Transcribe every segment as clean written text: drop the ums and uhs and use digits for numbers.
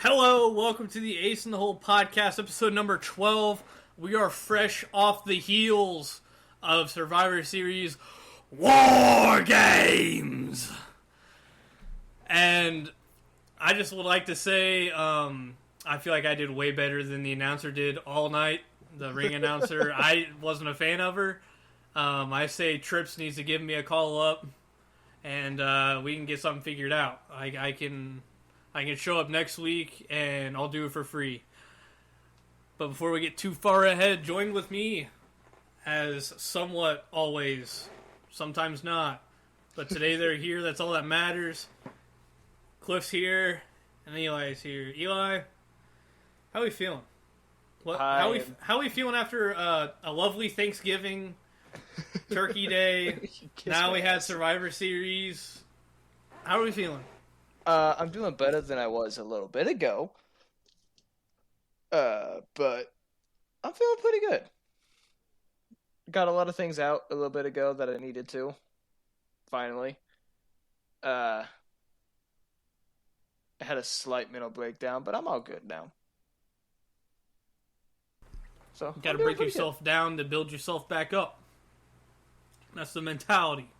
Hello, welcome to the Ace in the Hole podcast, episode number 12. We are fresh off the heels of Survivor Series War Games. And I just would like to say, I feel like I did way better than the announcer did all night. The ring announcer, I wasn't a fan of her. I say Trips needs to give me a call up, and we can get something figured out. I can show up next week, and I'll do it for free. But before we get too far ahead, join with me, as somewhat always, sometimes not. But today they're here, that's all that matters. Cliff's here, and Eli's here. Eli, how are we feeling? How are we feeling after a lovely Thanksgiving, Turkey Day? Now we had Survivor Series. How are we feeling? I'm doing better than I was a little bit ago. But I'm feeling pretty good. Got a lot of things out a little bit ago that I needed to. Finally. I had a slight mental breakdown, but I'm all good now. So You gotta break yourself down to build yourself back up. That's the mentality.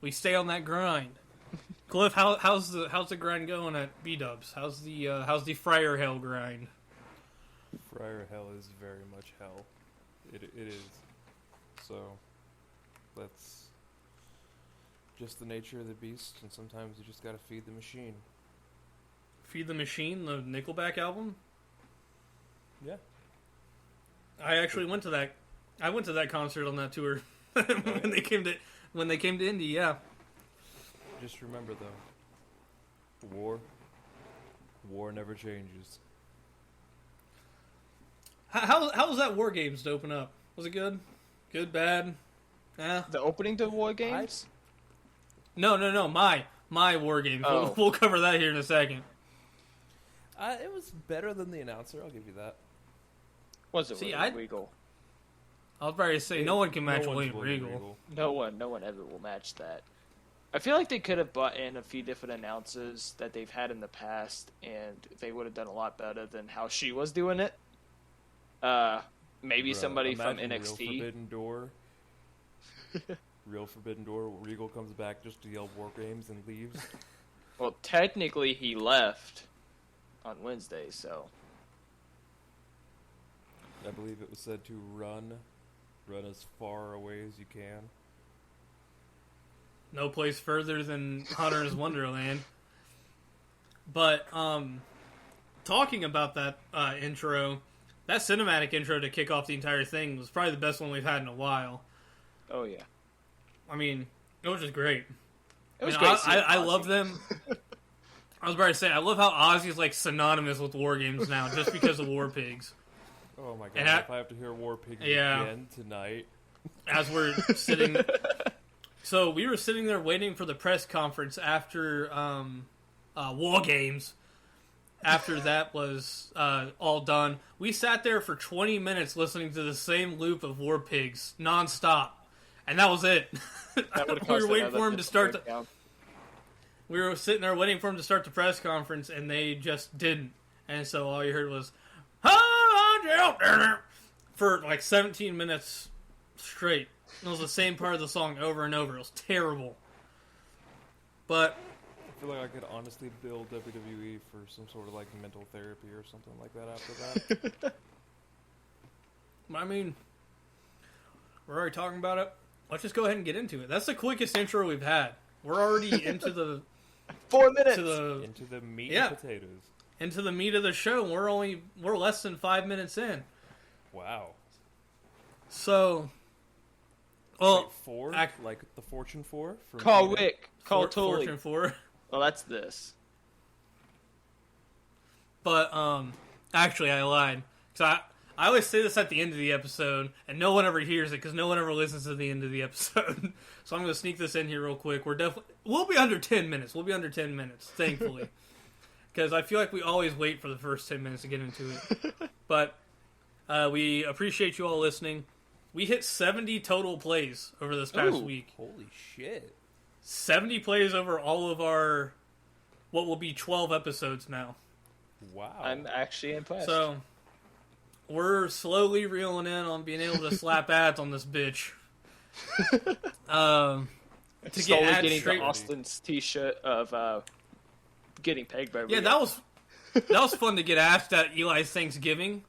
We stay on that grind. Cliff, how's the grind going at B-Dubs? How's the Friar Hell grind? Friar Hell is very much hell. It is. So that's just the nature of the beast, and sometimes you just gotta feed the machine. Feed the Machine, the Nickelback album? Yeah. I actually went to that. I went to that concert on that tour when they came to Indy. Yeah. Just remember though, war never changes. How was that War Games to open up? Was it good? Good, bad? Yeah. The opening to War Games? No. My War Games. Oh. We'll cover that here in a second. It was better than the announcer. I'll give you that. Was it Regal? I was about to say no one can match William Regal. No one ever will match that. I feel like they could have brought in a few different announcers that they've had in the past, and they would have done a lot better than how she was doing it. Maybe somebody from NXT. Real Forbidden Door. Real Forbidden Door. Regal comes back just to yell War Games and leaves. Well, technically he left on Wednesday, so. I believe it was said to run as far away as you can. No place further than Hunter's Wonderland. But talking about that intro, that cinematic intro to kick off the entire thing was probably the best one we've had in a while. Oh yeah. I mean, it was just great. It was great. I love them. I was about to say, I love how Ozzy's like synonymous with War Games now, just because of War Pigs. Oh my god! If I have to hear War Pigs again tonight, as we're sitting. So we were sitting there waiting for the press conference after War Games. After that was all done, we sat there for 20 minutes listening to the same loop of War Pigs nonstop, and that was it. We were waiting for him to start. We were sitting there waiting for him to start the press conference, and they just didn't. And so all you heard was for like 17 minutes straight. It was the same part of the song over and over. It was terrible. But I feel like I could honestly build WWE for some sort of like mental therapy or something like that after that. I mean, we're already talking about it. Let's just go ahead and get into it. That's the quickest intro we've had. We're already into the 4 minutes into the meat and potatoes. Into the meat of the show. We're less than 5 minutes in. Wow. So, well, wait, 4? Like the Fortune 4? Call Rick. Call Tully. Fortune 4. Well, that's this. But actually, I lied. So I always say this at the end of the episode, and no one ever hears it because no one ever listens to the end of the episode. So I'm going to sneak this in here real quick. We'll be under 10 minutes. We'll be under 10 minutes, thankfully. Because I feel like we always wait for the first 10 minutes to get into it. But we appreciate you all listening. We hit 70 total plays over this past week. Holy shit. 70 plays over all of our, what will be 12 episodes now. Wow. I'm actually impressed. So, we're slowly reeling in on being able to slap ads on this bitch. To slowly get ads getting straight. the Austin's t-shirt of getting pegged by Rhea. Yeah, that was fun to get asked at Eli's Thanksgiving.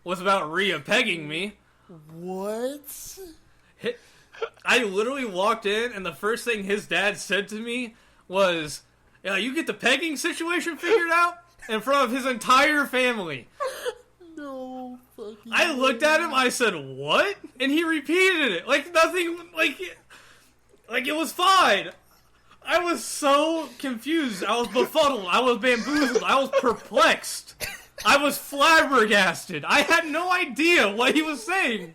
Was about Rhea pegging me. What? I literally walked in, and the first thing his dad said to me was, "Yeah, you get the pegging situation figured out?" In front of his entire family. No fucking I looked at him, I said, "What?" And he repeated it. Like nothing, like it was fine. I was so confused. I was befuddled. I was bamboozled. I was perplexed. I was flabbergasted. I had no idea what he was saying.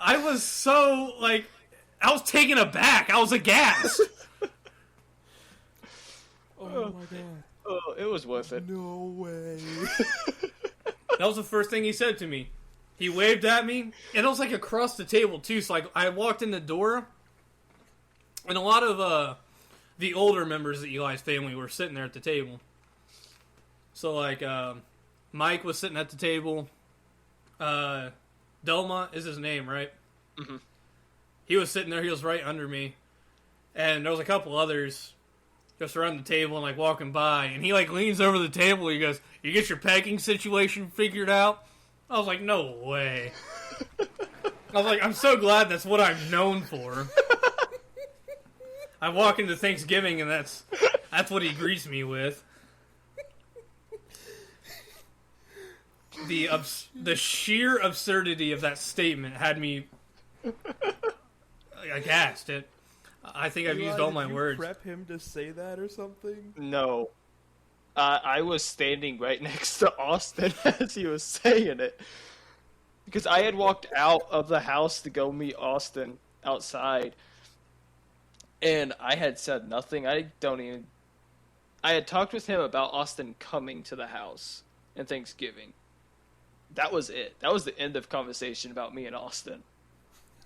I was so, I was taken aback. I was aghast. Oh my god. Oh, it was worth it. No way. That was the first thing he said to me. He waved at me, and it was across the table too. So I walked in the door, and a lot of the older members of Eli's family were sitting there at the table. So Mike was sitting at the table. Delma is his name, right? Mm-hmm. He was sitting there. He was right under me, and there was a couple others just around the table and walking by, and he leans over the table. He goes, "You get your pegging situation figured out?" I was like, "No way." I was like, "I'm so glad that's what I'm known for." I walk into Thanksgiving and that's what he greets me with. The sheer absurdity of that statement had me aghast. I think I've used all my words. Prep him to say that or something? No. I was standing right next to Austin as he was saying it. Because I had walked out of the house to go meet Austin outside. And I had said nothing. I had talked with him about Austin coming to the house and Thanksgiving. That was it. That was the end of conversation about me and Austin.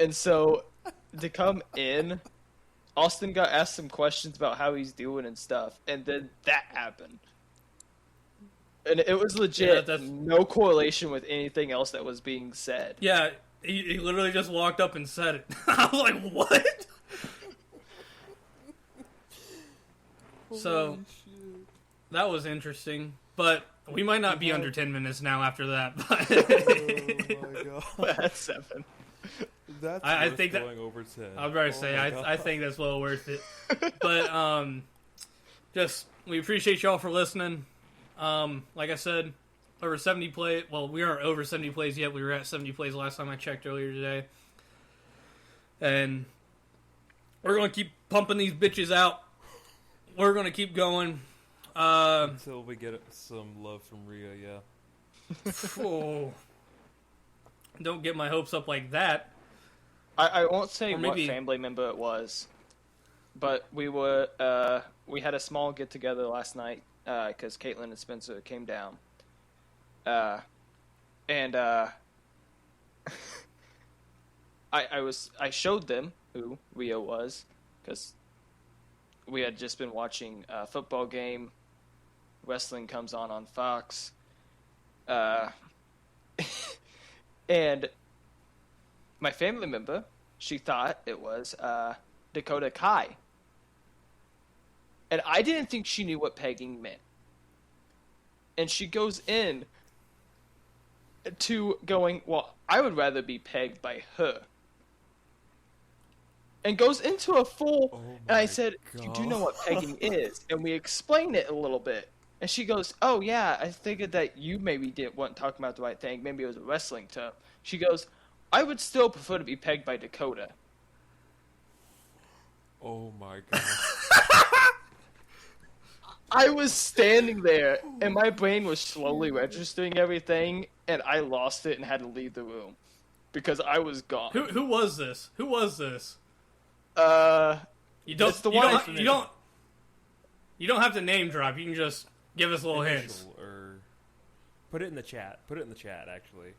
And so, to come in, Austin got asked some questions about how he's doing and stuff, and then that happened. And it was legit, no correlation with anything else that was being said. Yeah, he literally just walked up and said it. I was like, what? So, that was interesting. But we might not be under 10 minutes now after that. But Oh my god. That's 7. That's I worth think that- going over 10. I was about to say, I think that's well worth it. But, we appreciate y'all for listening. Like I said, over 70 plays. Well, we aren't over 70 plays yet. We were at 70 plays last time I checked earlier today. And we're going to keep pumping these bitches out. We're going to keep going. Until we get some love from Rhea, yeah. Oh, don't get my hopes up like that. I won't say Or what maybe- family member it was, but we had a small get together last night because Caitlin and Spencer came down, and I showed them who Rhea was because we had just been watching a football game. Wrestling comes on Fox, and my family member, she thought it was Dakota Kai. And I didn't think she knew what pegging meant. And she goes in to going, well, I would rather be pegged by her. And goes into a full, and I said, you do know what pegging is. And we explained it a little bit. And she goes, oh yeah, I figured that you maybe weren't talking about the right thing. Maybe it was a wrestling term. She goes, I would still prefer to be pegged by Dakota. Oh my god. I was standing there, and my brain was slowly registering everything, and I lost it and had to leave the room. Because I was gone. Who was this? Who was this? You don't, It's the you one. don't, You don't have to name drop. You can just give us little hints. Initial, or put it in the chat. Put it in the chat, actually.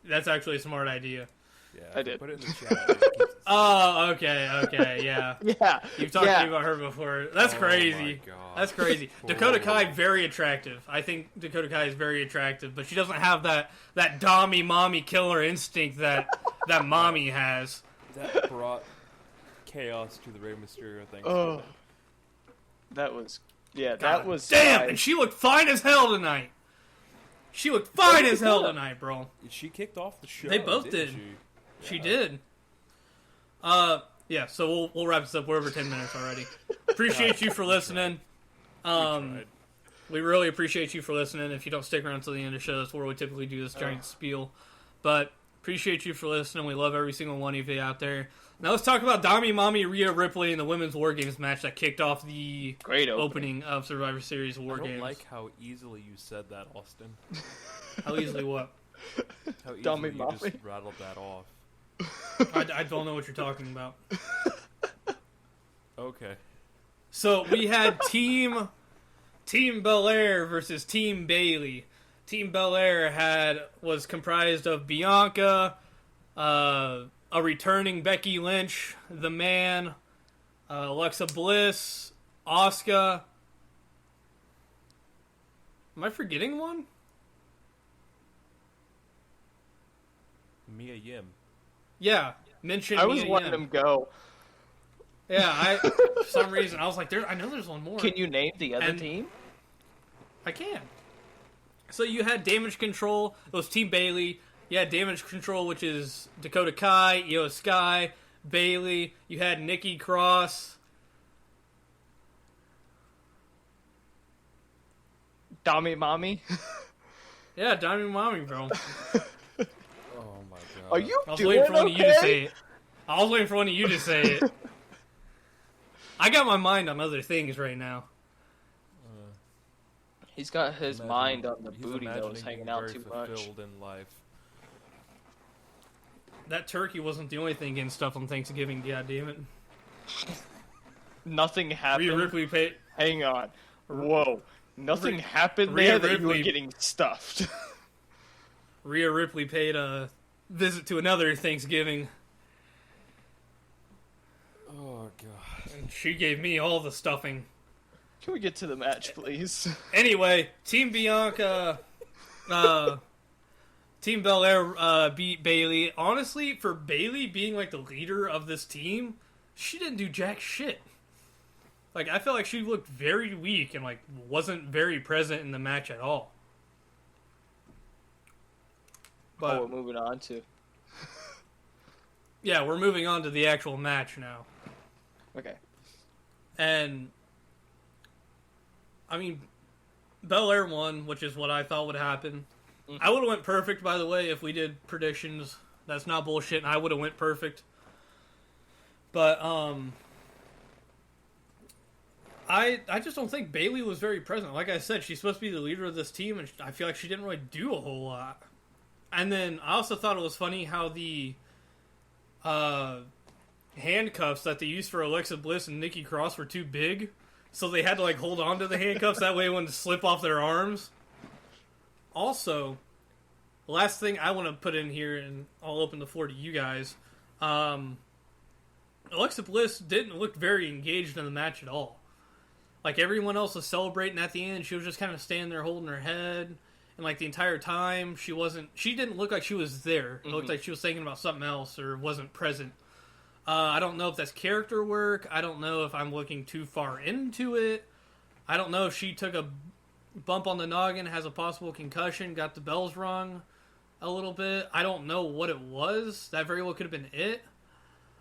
That's actually a smart idea. Yeah, I did. Put it in the chat. It keeps it Oh, okay, yeah. Yeah. You've talked to yeah. me about her before. That's crazy. My God. That's crazy. Dakota Whoa. Kai, very attractive. I think Dakota Kai is very attractive, but she doesn't have that dommy mommy killer instinct that mommy has. That brought chaos to the Rey Mysterio thing. Oh. That was... Yeah, God that was... damn, and she looked fine as hell tonight. She looked fine as hell tonight, bro. She kicked off the show. They both did. She? She Yeah. did. Yeah, so we'll wrap this up. We're over 10 minutes already. Appreciate you for listening. Tried. We really appreciate you for listening. If you don't stick around until the end of the show, that's where we typically do this giant spiel. But appreciate you for listening. We love every single one of you out there. Now let's talk about Dami Mommy Rhea Ripley in the Women's War Games match that kicked off the Great opening of Survivor Series War I don't Games. like how easily you said that, Austin. How easily what? How easily Dummy you mommy. just rattled that off. I don't know what you're talking about. Okay. So we had Team Belair versus Team Bailey. Team Belair was comprised of Bianca, a returning Becky Lynch, The Man, Alexa Bliss, Asuka. Am I forgetting one? Mia Yim. Yeah, mention I was Mia letting Yim. him go. Yeah, for some reason I was like, I know there's one more. Can you name the other And- team? I can. So you had Damage Control. It was Team Bailey. You had Damage Control, which is Dakota Kai, Io Sky, Bailey. You had Nikki Cross. Dami Mommy? Yeah, Diamond Mommy, bro. Oh my god. Are you I was doing waiting for one of you to okay? say it. I was waiting for one of you to say it. I got my mind on other things right now. He's got his Imagine- mind on the he's booty imagining nose hanging being out very too much. fulfilled in life. That turkey wasn't the only thing getting stuff on Thanksgiving. God damn it. Nothing happened. Rhea Ripley paid. Hang on. Whoa. Nothing happened Rhea there that you were Ripley- getting stuffed. Rhea Ripley paid a visit to another Thanksgiving, Oh god. and she gave me all the stuffing. Can we get to the match, please? Anyway, Team Bianca, Team Belair beat Bailey. Honestly, for Bailey being like the leader of this team, she didn't do jack shit. Like, I felt like she looked very weak and like wasn't very present in the match at all. But we're moving on to. yeah, we're moving on to the actual match now. Okay. And I mean, Belair won, which is what I thought would happen. I would have went perfect, by the way, if we did predictions. That's not bullshit, and I would have went perfect. But I just don't think Bailey was very present. Like I said, she's supposed to be the leader of this team, and I feel like she didn't really do a whole lot. And then I also thought it was funny how the handcuffs that they used for Alexa Bliss and Nikki Cross were too big, so they had to like hold on to the handcuffs that way it wouldn't slip off their arms. Also, last thing I want to put in here, and I'll open the floor to you guys. Alexa Bliss didn't look very engaged in the match at all. Like, everyone else was celebrating at the end, she was just kind of standing there holding her head. And, like, the entire time, she didn't look like she was there. It looked like she was thinking about something else or wasn't present. I don't know if that's character work. I don't know if I'm looking too far into it. I don't know if she took a bump on the noggin, has a possible concussion, got the bells rung a little bit. I don't know what it was. That very well could have been it.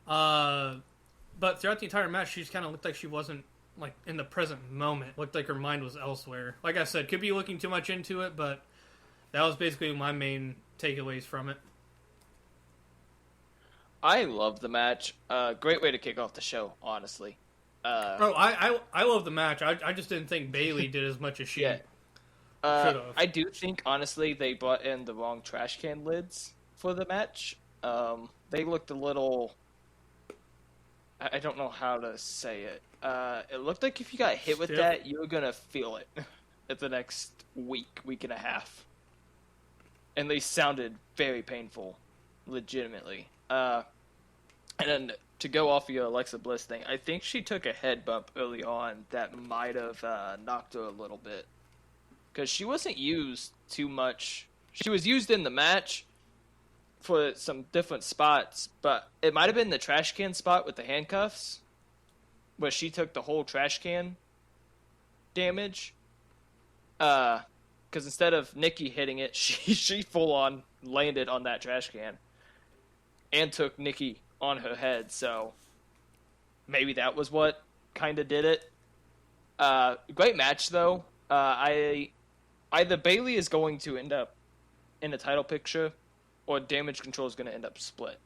But throughout the entire match, she just kind of looked like she wasn't like in the present moment. Looked like her mind was elsewhere. Like I said, could be looking too much into it, but that was basically my main takeaways from it. I love the match. Great way to kick off the show, honestly. I love the match. I just didn't think Bailey did as much as she Yeah. should've. I do think, honestly, they brought in the wrong trash can lids for the match. They looked a little... I don't know how to say it. It looked like if you got hit with Stiff. that, you were going to feel it at the next week and a half. And they sounded very painful, legitimately. And then to go off your Alexa Bliss thing, I think she took a head bump early on that might have knocked her a little bit. Because she wasn't used too much. She was used in the match for some different spots, but it might have been the trash can spot with the handcuffs, where she took the whole trash can damage. Because instead of Nikki hitting it, she full on landed on that trash can and took Nikki on her head. So maybe that was what kind of did it. Great match though. Either Bayley is going to end up in the title picture, or Damage Control is going to end up split.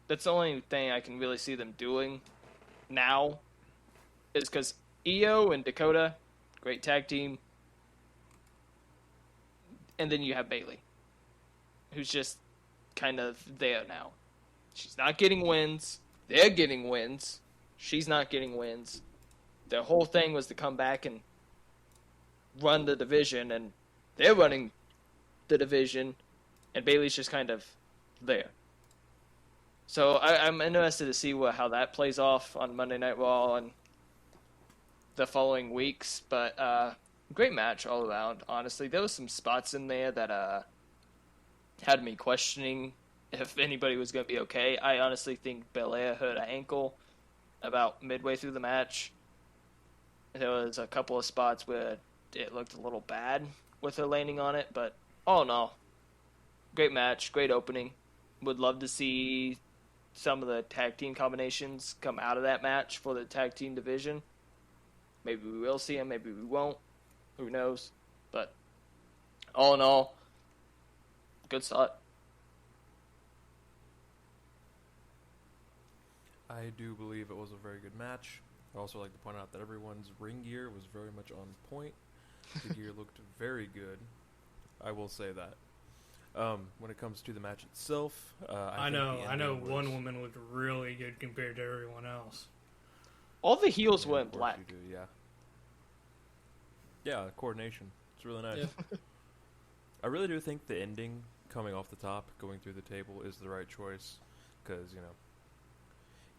That's the only thing I can really see them doing now, is because Io and Dakota, great tag team, and then you have Bayley, who's just kind of there now. She's not getting wins. They're getting wins. She's not getting wins. Their whole thing was to come back and run the division, and they're running the division, and Bayley's just kind of there. So I'm interested to see how that plays off on Monday Night Raw and the following weeks. But great match all around, honestly. There was some spots in there that had me questioning if anybody was going to be okay. I honestly think Belair hurt an ankle about midway through the match. There was a couple of spots where it looked a little bad with her landing on it, but all in all, great match, great opening. Would love to see some of the tag team combinations come out of that match for the tag team division. Maybe we will see them, maybe we won't. Who knows? But all in all, good start. I do believe it was a very good match. I also like to point out that everyone's ring gear was very much on point. The gear looked very good. I will say that. When it comes to the match itself, I know one woman looked really good compared to everyone else. All the heels were in black. Yeah, coordination. It's really nice. Yeah. I really do think the ending, coming off the top, going through the table, is the right choice. Because, you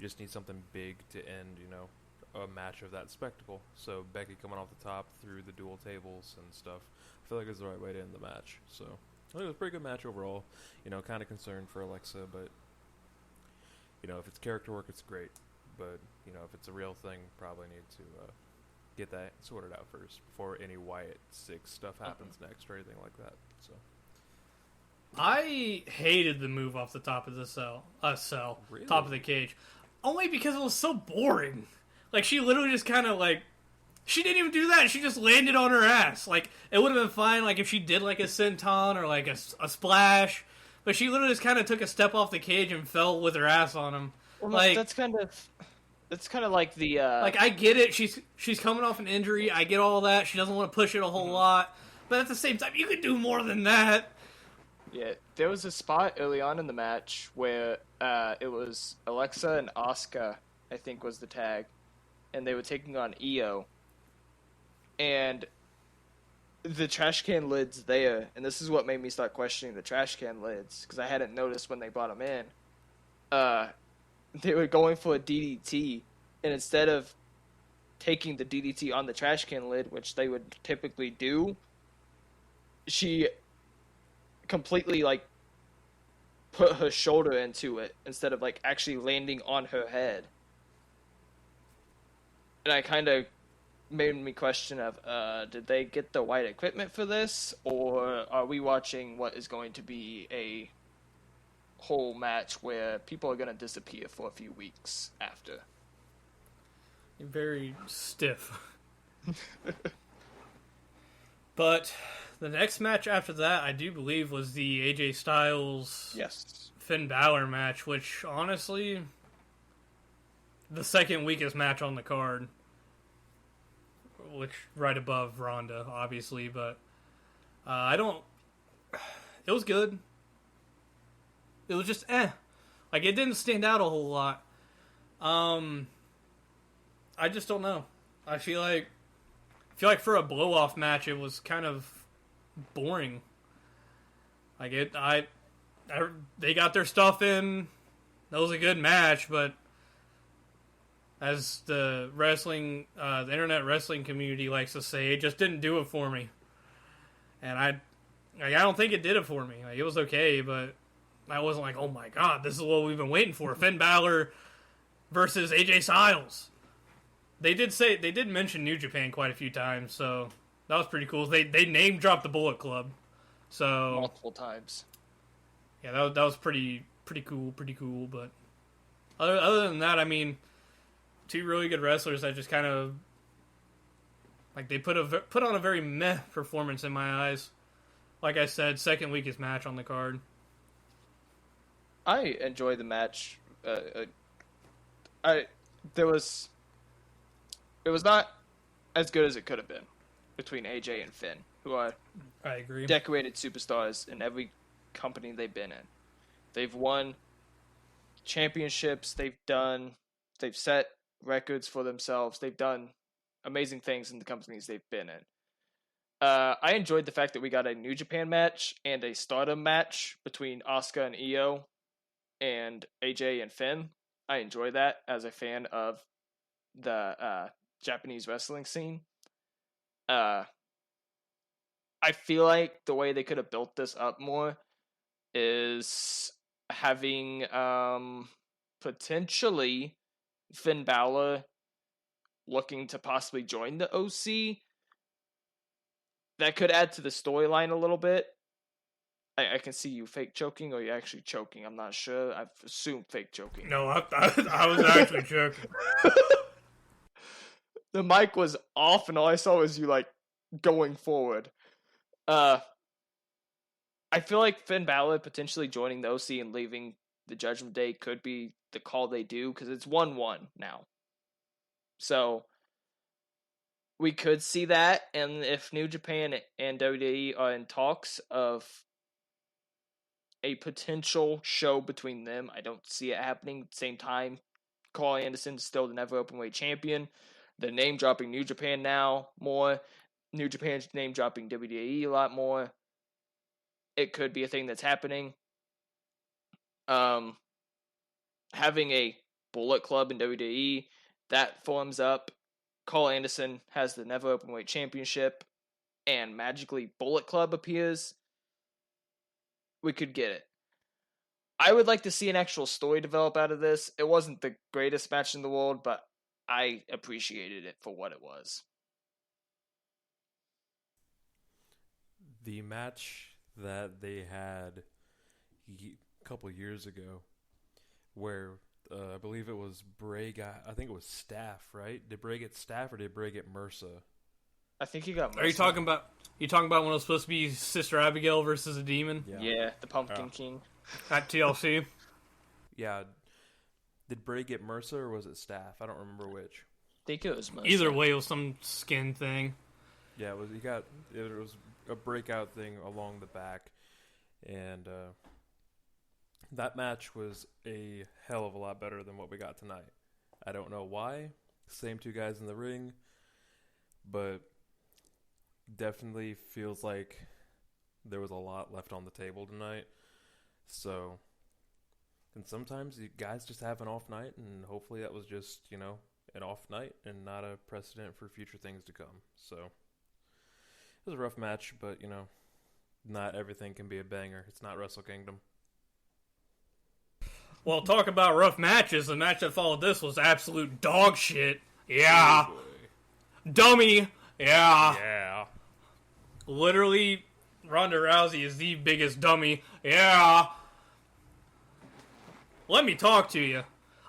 just need something big to end, a match of that spectacle. So Becky coming off the top through the dual tables and stuff, I feel like it's the right way to end the match. So I think it was a pretty good match overall. Kind of concerned for Alexa, but if it's character work, it's great. But if it's a real thing, probably need to get that sorted out first before any Wyatt 6 stuff happens next or anything like that. So I hated the move off the top of the Really? top of the cage, only because it was so boring. Like, she literally just kind of, she didn't even do that. She just landed on her ass. Like, it would have been fine, if she did, a senton or, a splash. But she literally just kind of took a step off the cage and fell with her ass on him. Well, that's kind of like the... I get it. She's coming off an injury. I get all that. She doesn't want to push it a whole lot. But at the same time, you could do more than that. Yeah, there was a spot early on in the match where it was Alexa and Asuka, I think was the tag, and they were taking on Io. And the trash can lid's there, and this is what made me start questioning the trash can lids, because I hadn't noticed when they brought them in. They were going for a DDT, and instead of taking the DDT on the trash can lid, which they would typically do, she completely put her shoulder into it instead of actually landing on her head. And I kind of made me question of did they get the right equipment for this, or are we watching what is going to be a whole match where people are going to disappear for a few weeks after? Very stiff. But the next match after that, I do believe, was the AJ Styles Finn Balor match, which, honestly, the second weakest match on the card. Which, right above Ronda, obviously, but it was good. It was just, it didn't stand out a whole lot. I just don't know. I feel like for a blow-off match, it was kind of boring. they got their stuff in. That was a good match, but as the internet wrestling community likes to say, it just didn't do it for me. And I don't think it did it for me. Like, it was okay, but I wasn't like, oh my god, this is what we've been waiting for. Finn Balor versus AJ Styles. They did mention New Japan quite a few times, so that was pretty cool. They name dropped the Bullet Club, so multiple times. Yeah, that was pretty cool. But other than that, I mean, two really good wrestlers that just kind of like they put on a very meh performance in my eyes. Like I said, second weakest match on the card. I enjoyed the match. It was not as good as it could have been between AJ and Finn, who are I agree. decorated superstars in every company they've been in. They've won championships. They've set records for themselves. They've done amazing things in the companies they've been in. I enjoyed the fact that we got a New Japan match and a Stardom match between Asuka and Io and AJ and Finn. I enjoy that as a fan of the Japanese wrestling scene. I feel like the way they could have built this up more is having potentially Finn Balor looking to possibly join the OC. That could add to the storyline a little bit. I can see you fake choking, or you're actually choking. I'm not sure. I've assumed fake choking. No, I was actually joking. The mic was off, and all I saw was you, like, going forward. I feel like Finn Balor potentially joining the OC and leaving the Judgment Day could be the call they do, because it's 1-1 now. So we could see that, and if New Japan and WWE are in talks of a potential show between them, I don't see it happening. At the same time, Carl Anderson's still the never openweight champion. They're name dropping New Japan now more. New Japan's name dropping WWE a lot more. It could be a thing that's happening. Having a Bullet Club in WWE, that forms up. Carl Anderson has the never openweight championship, and magically Bullet Club appears. We could get it. I would like to see an actual story develop out of this. It wasn't the greatest match in the world, but I appreciated it for what it was. The match that they had a couple years ago, where I believe it was Bray got, I think it was Staff, right? Did Bray get Staff or did Bray get Mercer? I think he got Mercer. Are you talking about when it was supposed to be Sister Abigail versus a demon? Yeah, the Pumpkin King. At TLC? Yeah. Did Bray get Mercer or was it Staff? I don't remember which. I think it was Mercer. Either way, it was some skin thing. Yeah, it was a breakout thing along the back, and that match was a hell of a lot better than what we got tonight. I don't know why. Same two guys in the ring, but definitely feels like there was a lot left on the table tonight. So, and sometimes you guys just have an off night, and hopefully that was just, an off night and not a precedent for future things to come. So, it was a rough match, but, not everything can be a banger. It's not Wrestle Kingdom. Well, talk about rough matches. The match that followed this was absolute dog shit. Yeah. Oh, Dummy. Yeah. yeah. Literally, Ronda Rousey is the biggest dummy. Yeah. Let me talk to you.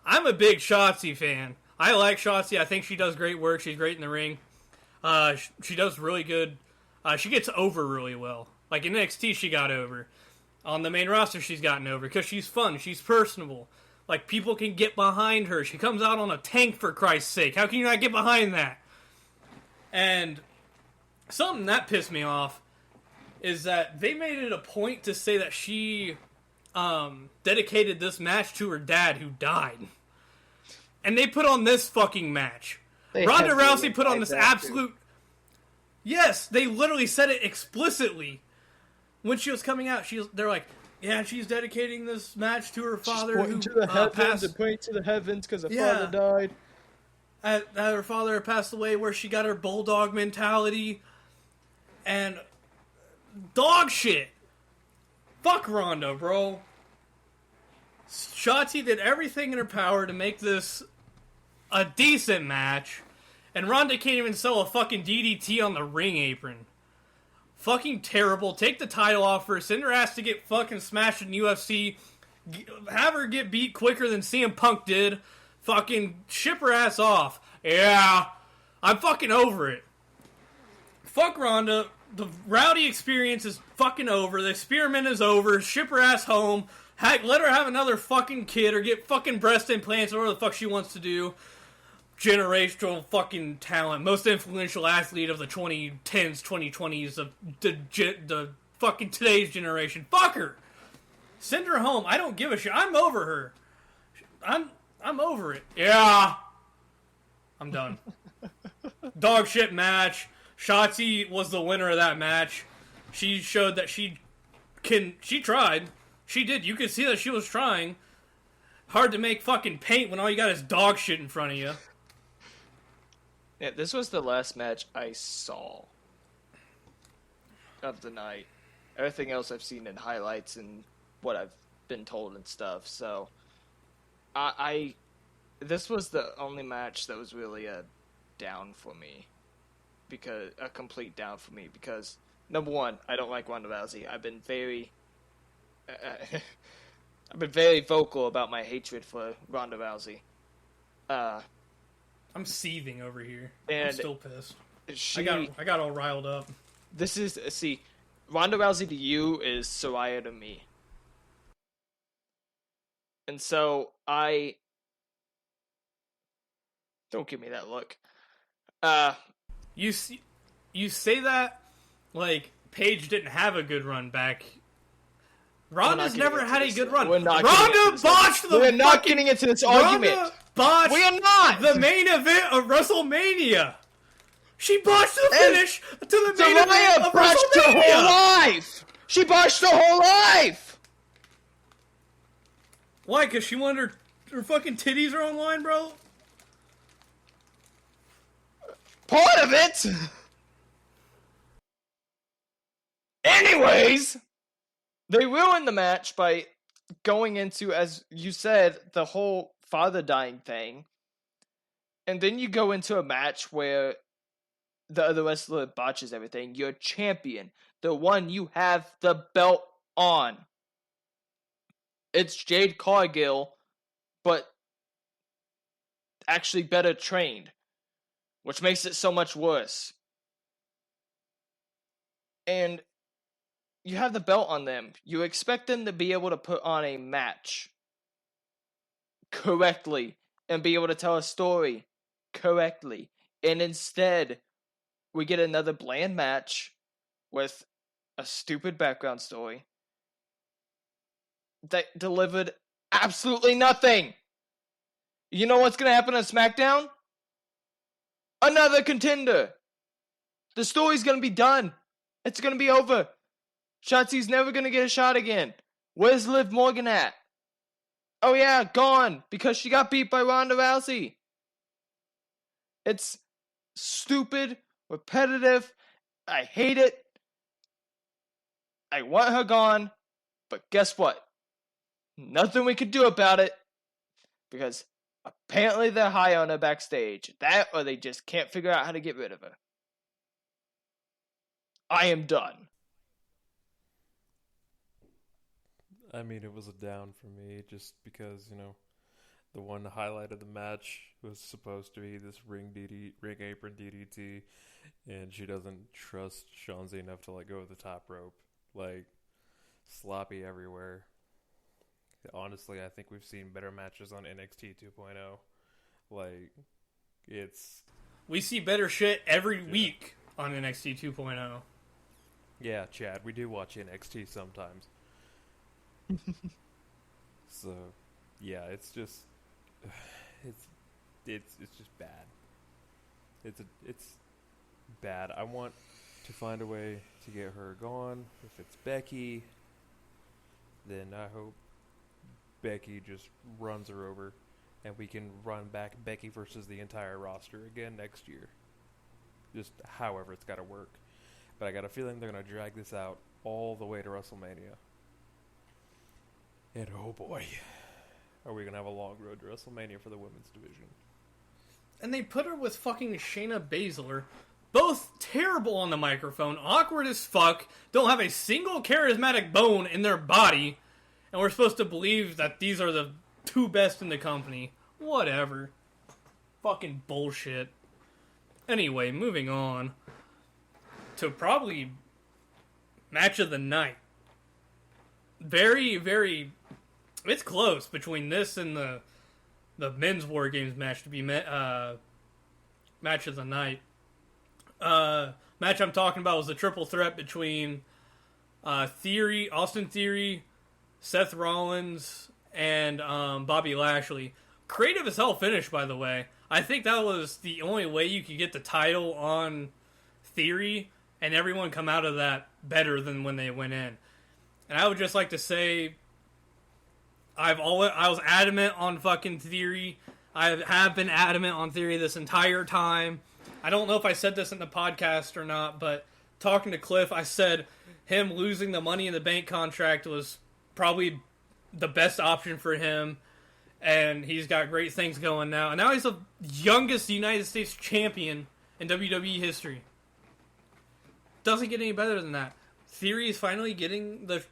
I'm a big Shotzi fan. I like Shotzi. I think she does great work. She's great in the ring. She does really good. She gets over really well. Like in NXT, she got over. On the main roster, she's gotten over because she's fun. She's personable. Like, people can get behind her. She comes out on a tank, for Christ's sake. How can you not get behind that? And something that pissed me off is that they made it a point to say that she dedicated this match to her dad who died. And they put on this fucking match. Ronda Rousey put on this absolute... Yes, they literally said it explicitly. When she was coming out, they're like, Yeah, she's dedicating this match to her father, Pointing who to the heavens passed. and pointing to the heavens because her Yeah. father died. That her father passed away, where she got her bulldog mentality, and dog shit. Fuck Ronda, bro. Shotzi did everything in her power to make this a decent match, and Ronda can't even sell a fucking DDT on the ring apron. Fucking terrible. Take the title off her. Send her ass to get fucking smashed in UFC. Have her get beat quicker than CM Punk did. Fucking ship her ass off. Yeah. I'm fucking over it. Fuck Ronda. The rowdy experience is fucking over. The experiment is over. Ship her ass home. Heck, let her have another fucking kid or get fucking breast implants or whatever the fuck she wants to do. Generational fucking talent. Most influential athlete of the 2010s, 2020s of the fucking today's generation. Fuck her. Send her home. I don't give a shit. I'm over her. I'm over it. Yeah. I'm done. Dog shit match. Shotzi was the winner of that match. She showed that she tried. She did. You could see that she was trying. Hard to make fucking paint when all you got is dog shit in front of you. Yeah, this was the last match I saw of the night. Everything else I've seen in highlights and what I've been told and stuff. So, this was the only match that was really a down for me, because a complete down for me. Because number one, I don't like Ronda Rousey. I've been very vocal about my hatred for Ronda Rousey. I'm seething over here. And I'm still pissed. I I got all riled up. This is, see, Ronda Rousey to you is Soraya to me. And so don't give me that look. You say that like Paige didn't have a good run back. Ronda's never had a good run. Ronda botched the We're not getting into this argument. Ronda botched We are not! the main event of WrestleMania. She botched the finish to the main event of botched her whole WrestleMania. life! She botched her whole life! Why? Because she wanted her fucking titties are online, bro? Part of it! Anyways, they ruined the match by going into, as you said, the whole father dying thing. And then you go into a match where the other wrestler botches everything. Your champion, the one you have the belt on. It's Jade Cargill, but actually better trained, which makes it so much worse. And you have the belt on them. You expect them to be able to put on a match correctly and be able to tell a story correctly. And instead, we get another bland match with a stupid background story that delivered absolutely nothing. You know what's going to happen on SmackDown? Another contender. The story's going to be done. It's going to be over. Shotzi's never going to get a shot again. Where's Liv Morgan at? Oh yeah, gone, because she got beat by Ronda Rousey. It's stupid, repetitive. I hate it. I want her gone, but guess what? Nothing we could do about it, because apparently they're high on her backstage. That, or they just can't figure out how to get rid of her. I am done. I mean, it was a down for me just because, you know, the one highlight of the match was supposed to be this ring apron DDT, and she doesn't trust Shanzi enough to let go of the top rope. Like, sloppy everywhere. Honestly, I think we've seen better matches on NXT 2.0. Like, it's... We see better shit every week on NXT 2.0. Yeah, Chad, we do watch NXT sometimes. So, yeah, it's just... It's just bad. It's bad. I want to find a way to get her gone. If it's Becky, then I hope Becky just runs her over, and we can run back Becky versus the entire roster again next year. Just however it's got to work. But I got a feeling they're going to drag this out all the way to WrestleMania. And oh boy, are we going to have a long road to WrestleMania for the women's division. And they put her with fucking Shayna Baszler. Both terrible on the microphone, awkward as fuck, don't have a single charismatic bone in their body, and we're supposed to believe that these are the two best in the company. Whatever. Fucking bullshit. Anyway, moving on to probably match of the night. Very, very... It's close between this and the men's War Games match to be match of the night. Match I'm talking about was the triple threat between Austin Theory, Seth Rollins, and Bobby Lashley. Creative as hell finish, by the way. I think that was the only way you could get the title on Theory, and everyone come out of that better than when they went in. And I would just like to say, I was adamant on fucking Theory. I have been adamant on Theory this entire time. I don't know if I said this in the podcast or not, but talking to Cliff, I said him losing the Money in the Bank contract was probably the best option for him, and he's got great things going now. And now he's the youngest United States champion in WWE history. Doesn't get any better than that. Theory is finally getting the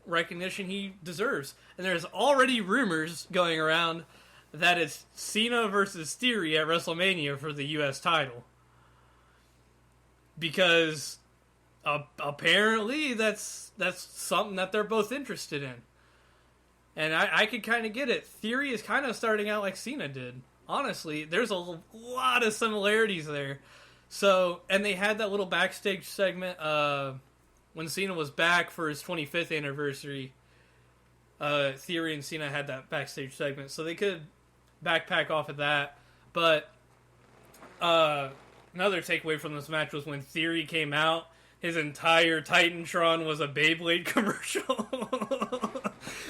recognition he deserves. And there's already rumors going around that it's Cena versus Theory at WrestleMania for the U.S. title. Because apparently that's something that they're both interested in. And I could kind of get it. Theory is kind of starting out like Cena did. Honestly, there's a lot of similarities there. So, and they had that little backstage segment when Cena was back for his 25th anniversary. Theory and Cena had that backstage segment. So they could backpack off of that. But another takeaway from this match was when Theory came out, his entire Titantron was a Beyblade commercial.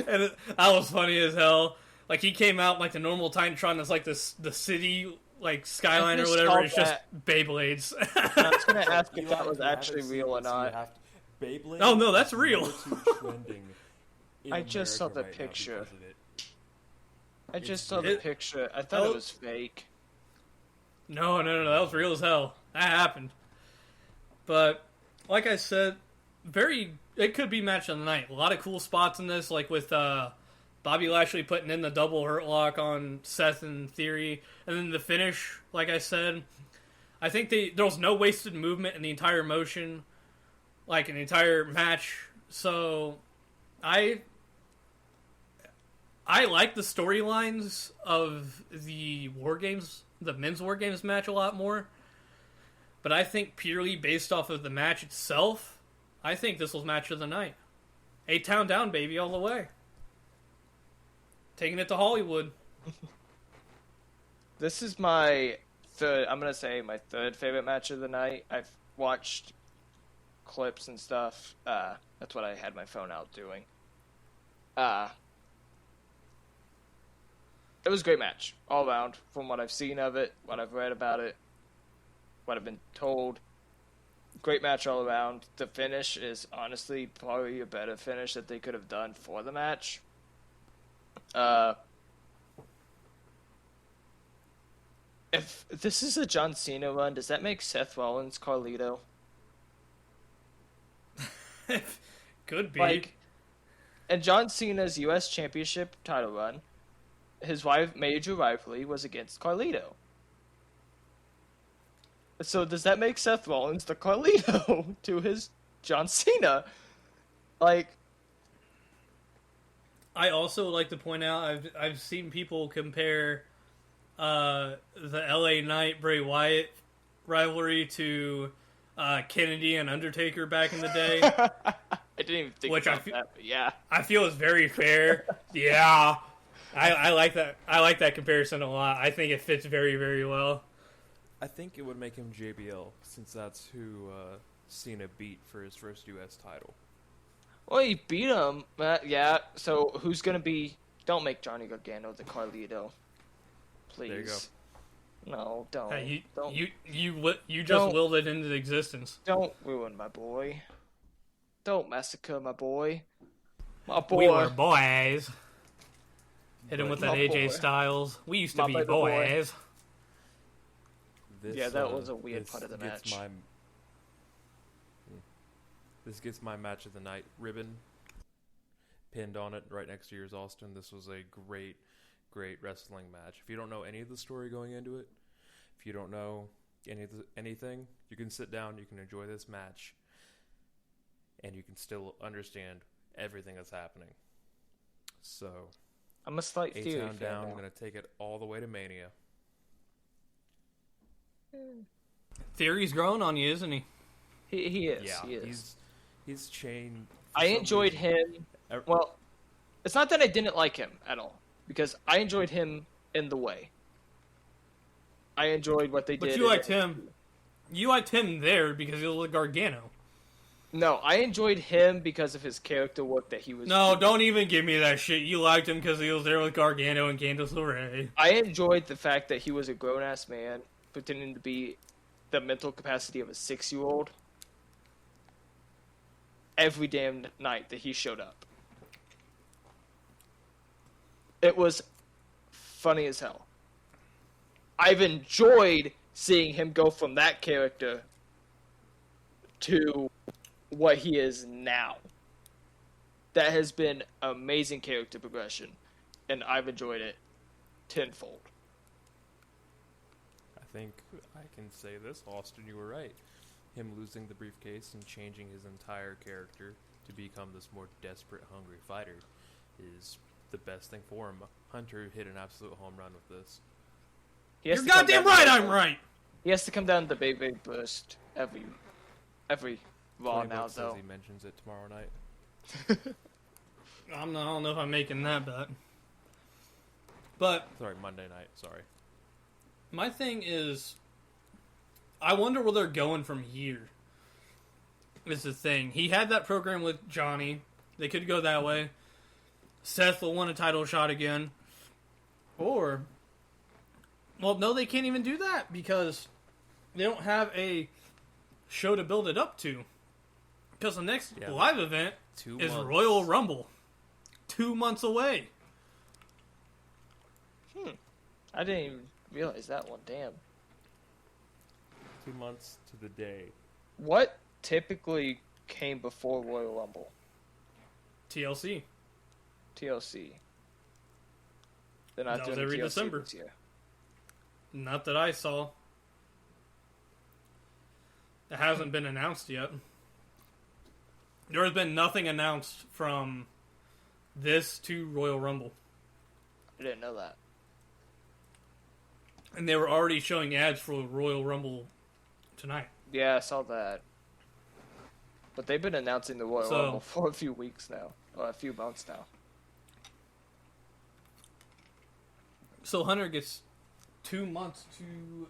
And that was funny as hell. Like, he came out like the normal Titantron that's like the city, like, skyline or whatever. It's just Beyblades. I was going to ask if that was actually real or not. Beyblade. Oh, no, that's real. I just saw the picture. I just saw the picture. I thought it was fake. No, that was real as hell. That happened. But, like I said, it could be match of the night. A lot of cool spots in this, like with Bobby Lashley putting in the double hurt lock on Seth and Theory. And then the finish, like I said, I think there was no wasted movement in the entire motion, like an entire match. So, I like the storylines of the War Games, the men's War Games match a lot more. But I think purely based off of the match itself, I think this was match of the night. 8-Town down, baby, all the way. Taking it to Hollywood. This is my third favorite match of the night. I've watched clips and stuff. That's what I had my phone out doing. It was a great match, all around, from what I've seen of it, what I've read about it, what I've been told. Great match all around. The finish is honestly probably a better finish that they could have done for the match. If this is a John Cena run, does that make Seth Rollins Carlito? Could be. Like, in John Cena's U.S. Championship title run, his major rivalry was against Carlito. So does that make Seth Rollins the Carlito to his John Cena? Like, I also like to point out I've seen people compare the LA Knight Bray Wyatt rivalry to Kennedy and Undertaker back in the day. I didn't even think about that, but yeah. I feel it's very fair. Yeah. I like that. I like that comparison a lot. I think it fits very, very well. I think it would make him JBL, since that's who Cena beat for his first U.S. title. Well, he beat him. Yeah. So who's gonna be? Don't make Johnny Gargano the Carlito, please. There you go. No, don't. Hey, Don't. you just willed it into existence. Don't ruin my boy. Don't massacre my boy. My boy. We were boys. Hit him with that My AJ boy. Styles. We used to My be baby boy. boys. This, Yeah, that was a weird part of the gets match. This gets my match of the night ribbon pinned on it right next to yours, Austin. This was a great, great wrestling match. If you don't know any of the story going into it, if you don't know anything, you can sit down, you can enjoy this match, and you can still understand everything that's happening. So, I'm a slight Theory A-Town fan down, now. I'm going to take it all the way to Mania. Theory's growing on you, isn't he? He is. Yeah, He is. he's chained. I enjoyed him. Well, it's not that I didn't like him at all, because I enjoyed him in the way. I enjoyed what they did. But you liked him. You liked him there because he was with Gargano. No, I enjoyed him because of his character work that he was. No, doing. don't even give me that shit. You liked him because he was there with Gargano and Candice LeRae. I enjoyed the fact that he was a grown ass man pretending to be the mental capacity of a 6-year-old every damn night that he showed up. It was funny as hell. I've enjoyed seeing him go from that character to what he is now. That has been amazing character progression, and I've enjoyed it tenfold. I think I can say this, Austin, you were right. Him losing the briefcase and changing his entire character to become this more desperate, hungry fighter is the best thing for him. Hunter hit an absolute home run with this. He has You're to come goddamn down right, to- I'm right. He has to come down to the big burst every Raw $20 now, says though. he mentions it tomorrow night. I don't know if I'm making that bet. But Sorry, Monday night. Sorry. my thing is, I wonder where they're going from here. Is the thing. He had that program with Johnny. They could go that way. Seth will win a title shot again. Or, well, no, they can't even do that because they don't have a show to build it up to. Because the next Yeah. live event 2 is months. Royal Rumble. 2 months away. I didn't even realize that one. Damn. 2 months to the day. What typically came before Royal Rumble? TLC. TLC. They're not That was doing every TLC December. this year. Not that I saw. It hasn't been announced yet. There has been nothing announced from this to Royal Rumble. I didn't know that. And they were already showing ads for Royal Rumble tonight. Yeah, I saw that. But they've been announcing the Royal So- Rumble for a few weeks now, or a few months now. So Hunter gets 2 months to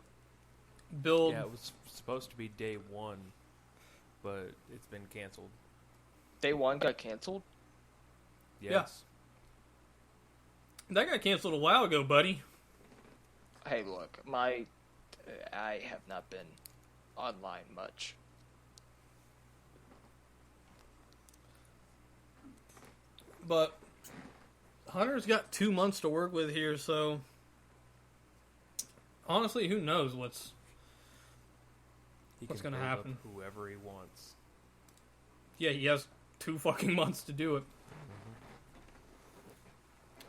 build. Yeah, it was supposed to be day 1, but it's been canceled. Day 1 got canceled? Yes. That got canceled a while ago, buddy. Hey, look, I have not been online much. But Hunter's got 2 months to work with here, so honestly, who knows what's He What's can gonna build up happen? whoever he wants. Yeah, he has 2 fucking months to do it.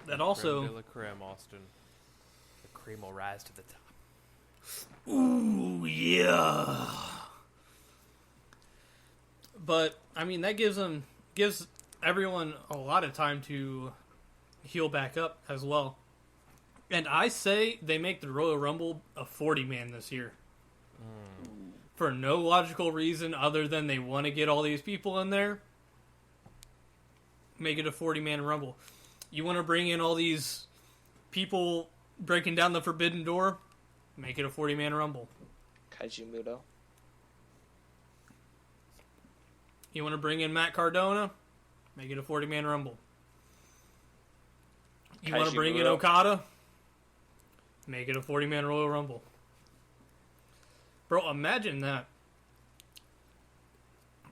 That also, Creme de la creme, Austin. The cream will rise to the top. ooh yeah. But I mean, that gives everyone a lot of time to heal back up as well. And I say they make the Royal Rumble a 40-man this year. For no logical reason other than they want to get all these people in there. Make it a 40-man Rumble. You want to bring in all these people breaking down the Forbidden Door? Make it a 40-man Rumble. Kaiji Muto. You want to bring in Matt Cardona? Make it a 40-man Rumble. You want to Kaiji bring in Muto. Okada? Make it a 40-man Royal Rumble. Bro, imagine that.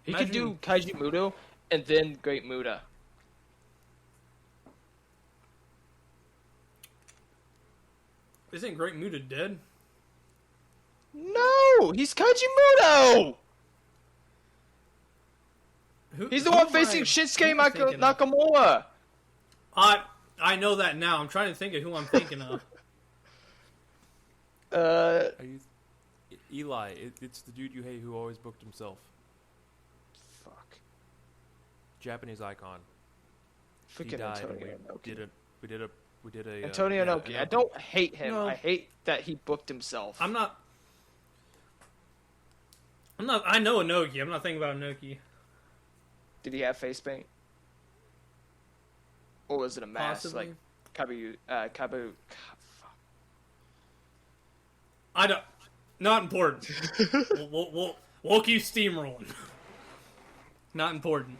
He could do Kaiji Muto and then Great Muta. Isn't Great Muta dead? No! He's Kaiji Muto! He's the who one am facing I- Shinsuke who am I thinking of? Nakamura. I know that now. I'm trying to think of who I'm thinking of. Are you, Eli? It's the dude you hate who always booked himself. Fuck. Japanese icon. He Freaking died. And Antonio Inoki. we did a Antonio yeah, Inoki. I don't hate him. No. I hate that he booked himself. I'm not. I know Inoki. I'm not thinking about Inoki. Did he have face paint? Or was it a mask? Possibly. Like Kabu. I don't. Not important. we'll keep steamrolling. Not important.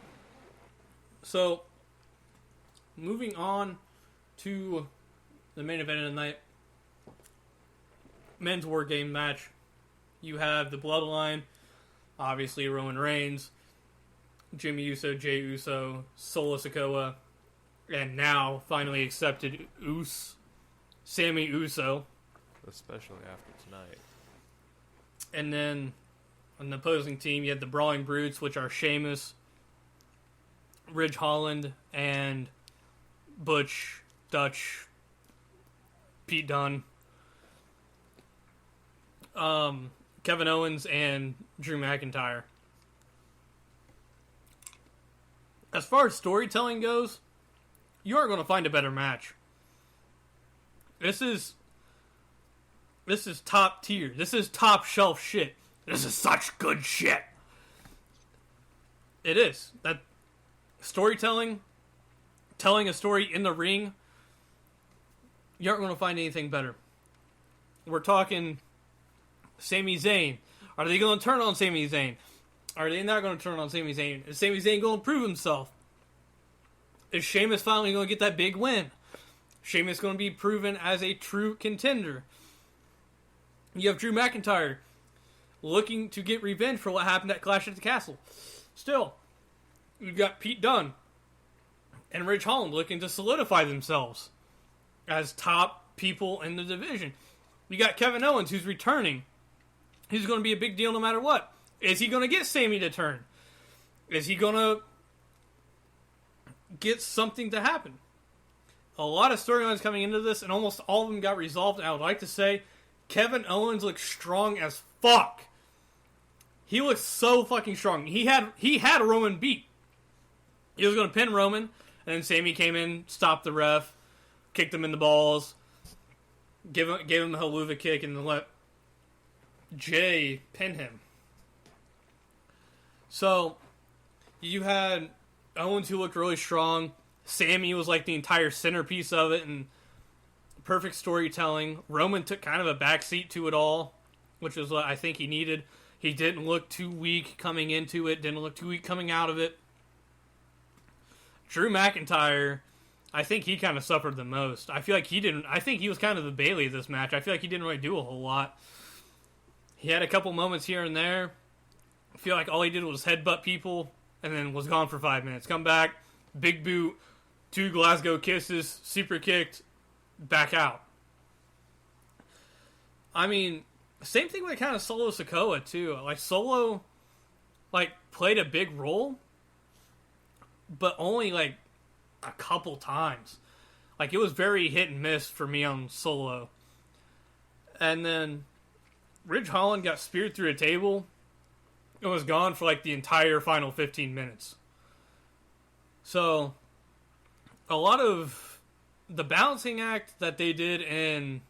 So, moving on to the main event of the night, men's war game match. You have the Bloodline, obviously Roman Reigns, Jimmy Uso, Jey Uso, Solo Sikoa, and now finally accepted Sammy Uso. especially after tonight. And then on the opposing team, you had the Brawling Brutes, which are Sheamus, Ridge Holland, and Butch, Dutch, Pete Dunne, Kevin Owens, and Drew McIntyre. As far as storytelling goes, you aren't going to find a better match. This is top tier. This is top shelf shit. This is such good shit. It is. That storytelling, telling a story in the ring, you aren't going to find anything better. We're talking Sami Zayn. Are they going to turn on Sami Zayn? Are they not going to turn on Sami Zayn? Is Sami Zayn going to prove himself? Is Sheamus finally going to get that big win? Sheamus going to be proven as a true contender. You have Drew McIntyre looking to get revenge for what happened at Clash at the Castle. Still, you've got Pete Dunne and Ridge Holland looking to solidify themselves as top people in the division. You got Kevin Owens who's returning. He's going to be a big deal no matter what. Is he going to get Sammy to turn? Is he going to get something to happen? A lot of storylines coming into this, and almost all of them got resolved. And I would like to say Kevin Owens looks strong as fuck. He looks so fucking strong. He had Roman beat. He was going to pin Roman, and then Sammy came in, stopped the ref, kicked him in the balls, gave him a haluva kick, and then let Jay pin him. So, you had Owens who looked really strong. Sammy was like the entire centerpiece of it, and perfect storytelling. Roman took kind of a backseat to it all, which is what I think he needed. He didn't look too weak coming into it, didn't look too weak coming out of it. Drew McIntyre, I think he kind of suffered the most. I think he was kind of the Bailey of this match. I feel like he didn't really do a whole lot. He had a couple moments here and there. I feel like all he did was headbutt people and then was gone for 5 minutes. Come back, big boot, 2 Glasgow kisses, super kicked, back out. I mean, same thing with kind of Solo Sikoa too. Like Solo, played a big role, but only a couple times. It was very hit and miss for me on Solo. And then Ridge Holland got speared through a table and was gone for the entire final 15 minutes. So, a lot of the balancing act that they did in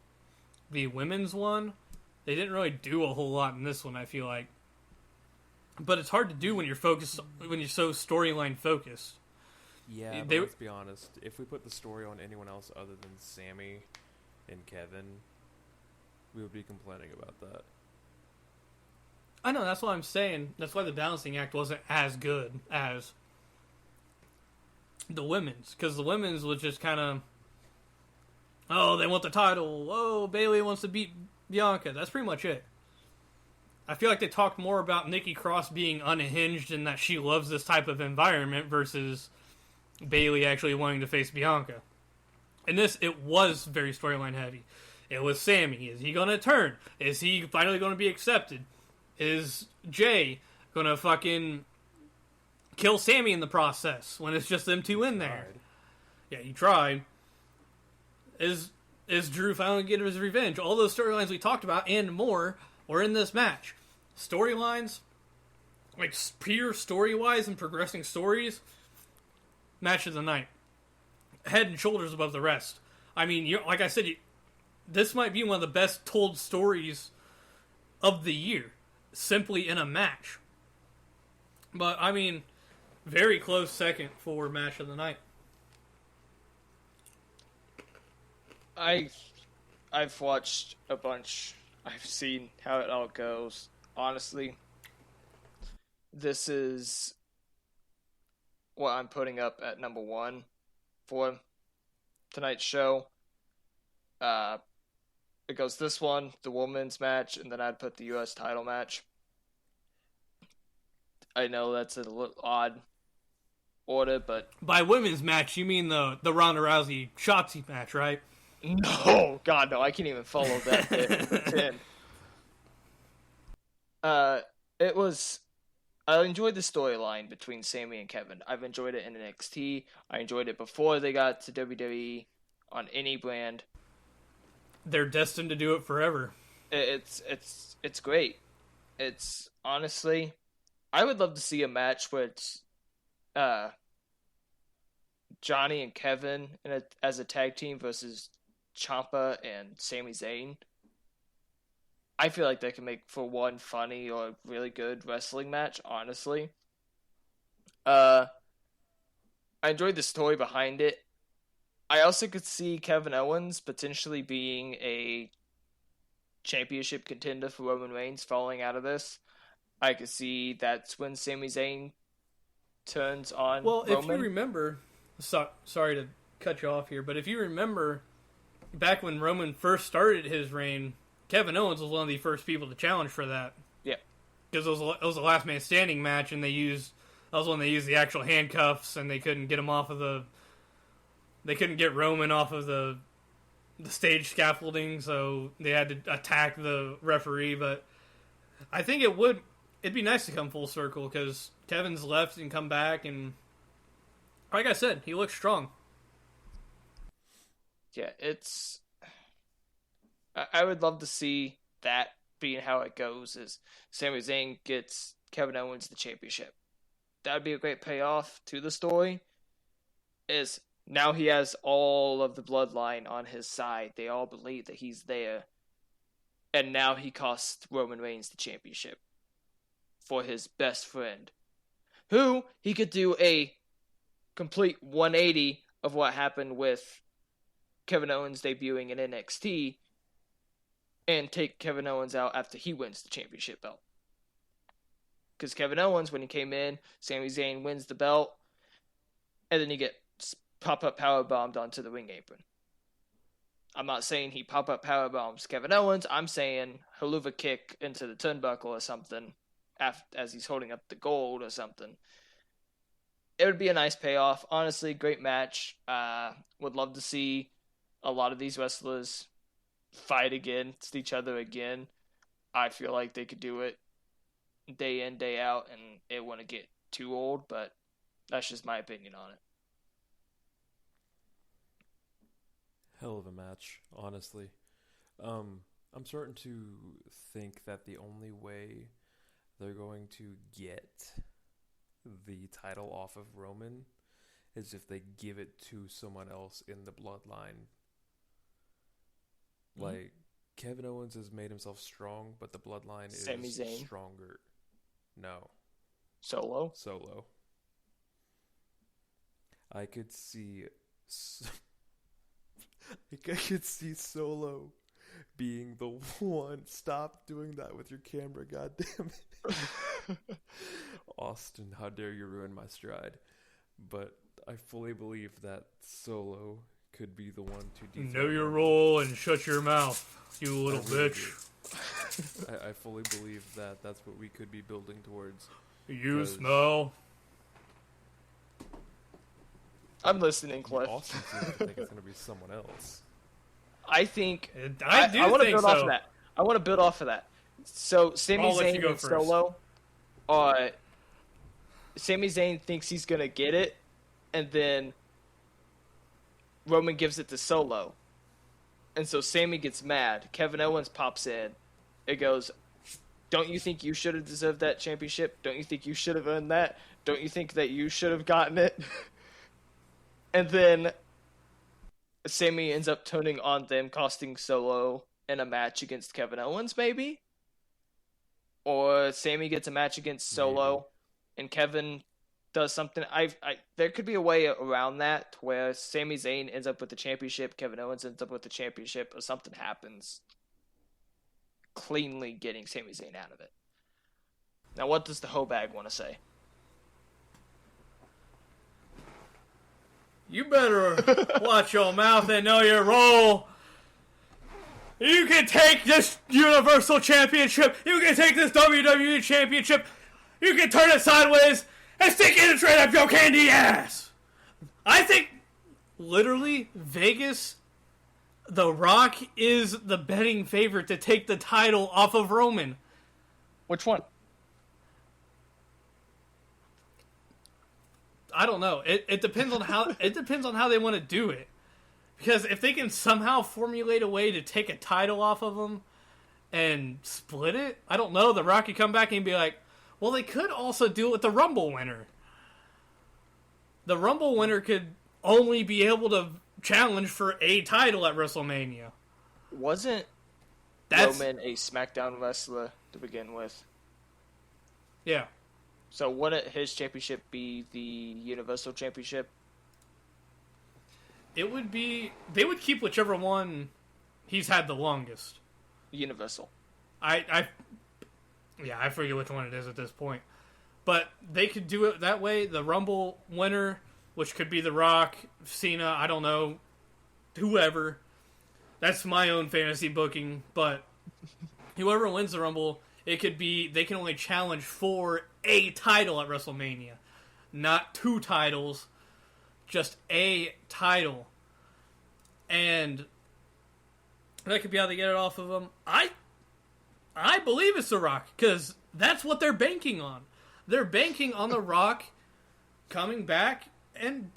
the women's one, they didn't really do a whole lot in this one, I feel like. But it's hard to do when you're so storyline focused. Yeah, but let's be honest. If we put the story on anyone else other than Sammy and Kevin, we would be complaining about that. I know, that's what I'm saying. That's why the balancing act wasn't as good as the women's, because the women's was just kind of, oh, they want the title. Oh, Bayley wants to beat Bianca. That's pretty much it. I feel like they talked more about Nikki Cross being unhinged and that she loves this type of environment versus Bayley actually wanting to face Bianca. In this, it was very storyline heavy. It was Sammy. Is he going to turn? Is he finally going to be accepted? Is Jay going to fucking kill Sammy in the process when it's just them two in there? Yeah, he tried. Is Drew finally get his revenge? All those storylines we talked about and more were in this match. Storylines, like pure story-wise and progressing stories, match of the night. Head and shoulders above the rest. I mean, like I said, this might be one of the best told stories of the year, simply in a match. But, I mean, very close second for match of the night. I've watched a bunch. I've seen how it all goes. Honestly, this is what I'm putting up at number 1 for tonight's show. It goes this one, the women's match, and then I'd put the U.S. title match. I know that's a little odd order, but... By women's match, you mean the Ronda Rousey Shotzi match, right? No, God, no, I can't even follow that bit. It was... I enjoyed the storyline between Sammy and Kevin. I've enjoyed it in NXT. I enjoyed it before they got to WWE on any brand. They're destined to do it forever. It's great. It's honestly, I would love to see a match with Johnny and Kevin as a tag team versus Ciampa and Sami Zayn. I feel like they can make for one funny or really good wrestling match, honestly. I enjoyed the story behind it. I also could see Kevin Owens potentially being a championship contender for Roman Reigns falling out of this. I could see that's when Sami Zayn turns on Roman. If you remember, sorry to cut you off here, but if you remember, back when Roman first started his reign, Kevin Owens was one of the first people to challenge for that. Yeah. Because it was a last man standing match, and that was when they used the actual handcuffs, and they couldn't get him off of they couldn't get Roman off of the stage scaffolding, so they had to attack the referee. But I think it'd be nice to come full circle, because Kevin's left and come back, and like I said, he looks strong. Yeah, I would love to see that being how it goes, is Sami Zayn gets Kevin Owens the championship. That would be a great payoff to the story, is now he has all of the bloodline on his side. They all believe that he's there. And now he costs Roman Reigns the championship for his best friend, who he could do a complete 180 of what happened with Kevin Owens debuting in NXT and take Kevin Owens out after he wins the championship belt. Because Kevin Owens, when he came in, Sami Zayn wins the belt, and then he gets pop-up powerbombed onto the ring apron. I'm not saying he pop-up powerbombs Kevin Owens. I'm saying haluva kick into the turnbuckle or something as he's holding up the gold or something. It would be a nice payoff. Honestly, great match. Would love to see a lot of these wrestlers fight against each other again. I feel like they could do it day in, day out, and it wouldn't get too old, but that's just my opinion on it. Hell of a match, honestly. I'm starting to think that the only way they're going to get the title off of Roman is if they give it to someone else in the bloodline. Like, Kevin Owens has made himself strong, but the bloodline Sami is Zayn. Stronger. No. Solo. I could see Solo being the one. Stop doing that with your camera, goddammit. Austin, how dare you ruin my stride. But I fully believe that Solo could be the one to dethrone Know your Roman. role and shut your mouth, you little really bitch. I fully believe that that's what we could be building towards. You 'Cause smell. I'm listening, Cliff. Austin seems to think it's going to be someone else. I think I do want to think build off so. of that. I want to build off of that. So Sami I'll let you Zayn go and first. Solo, Sami Zayn thinks he's gonna get it, and then Roman gives it to Solo, and so Sami gets mad. Kevin Owens pops in. It goes, "Don't you think you should have deserved that championship? Don't you think you should have earned that? Don't you think that you should have gotten it?" And then Sami ends up turning on them, costing Solo in a match against Kevin Owens, maybe? Or Sami gets a match against Solo, and Kevin does something. There could be a way around that to where Sami Zayn ends up with the championship, Kevin Owens ends up with the championship, or something happens, cleanly getting Sami Zayn out of it. Now, what does the Hobag want to say? You better watch your mouth and know your role. You can take this Universal Championship. You can take this WWE Championship. You can turn it sideways and stick it straight up your candy ass. I think, literally, Vegas, The Rock is the betting favorite to take the title off of Roman. Which one? I don't know. It depends on how they want to do it. Because if they can somehow formulate a way to take a title off of them and split it, I don't know. The Rock could come back and be like, well, they could also do it with the Rumble winner. The Rumble winner could only be able to challenge for a title at WrestleMania. Wasn't That's Roman a SmackDown wrestler to begin with? yeah. So wouldn't his championship be the Universal Championship? It would be they would keep whichever one he's had the longest. Universal. I forget which one it is at this point. But they could do it that way. The Rumble winner, which could be The Rock, Cena, I don't know, whoever. That's my own fantasy booking. But whoever wins the Rumble, it could be they can only challenge for a title at WrestleMania. Not two titles, just a title. And that could be how they get it off of them. I believe it's The Rock, because that's what they're banking on. They're banking on The Rock coming back and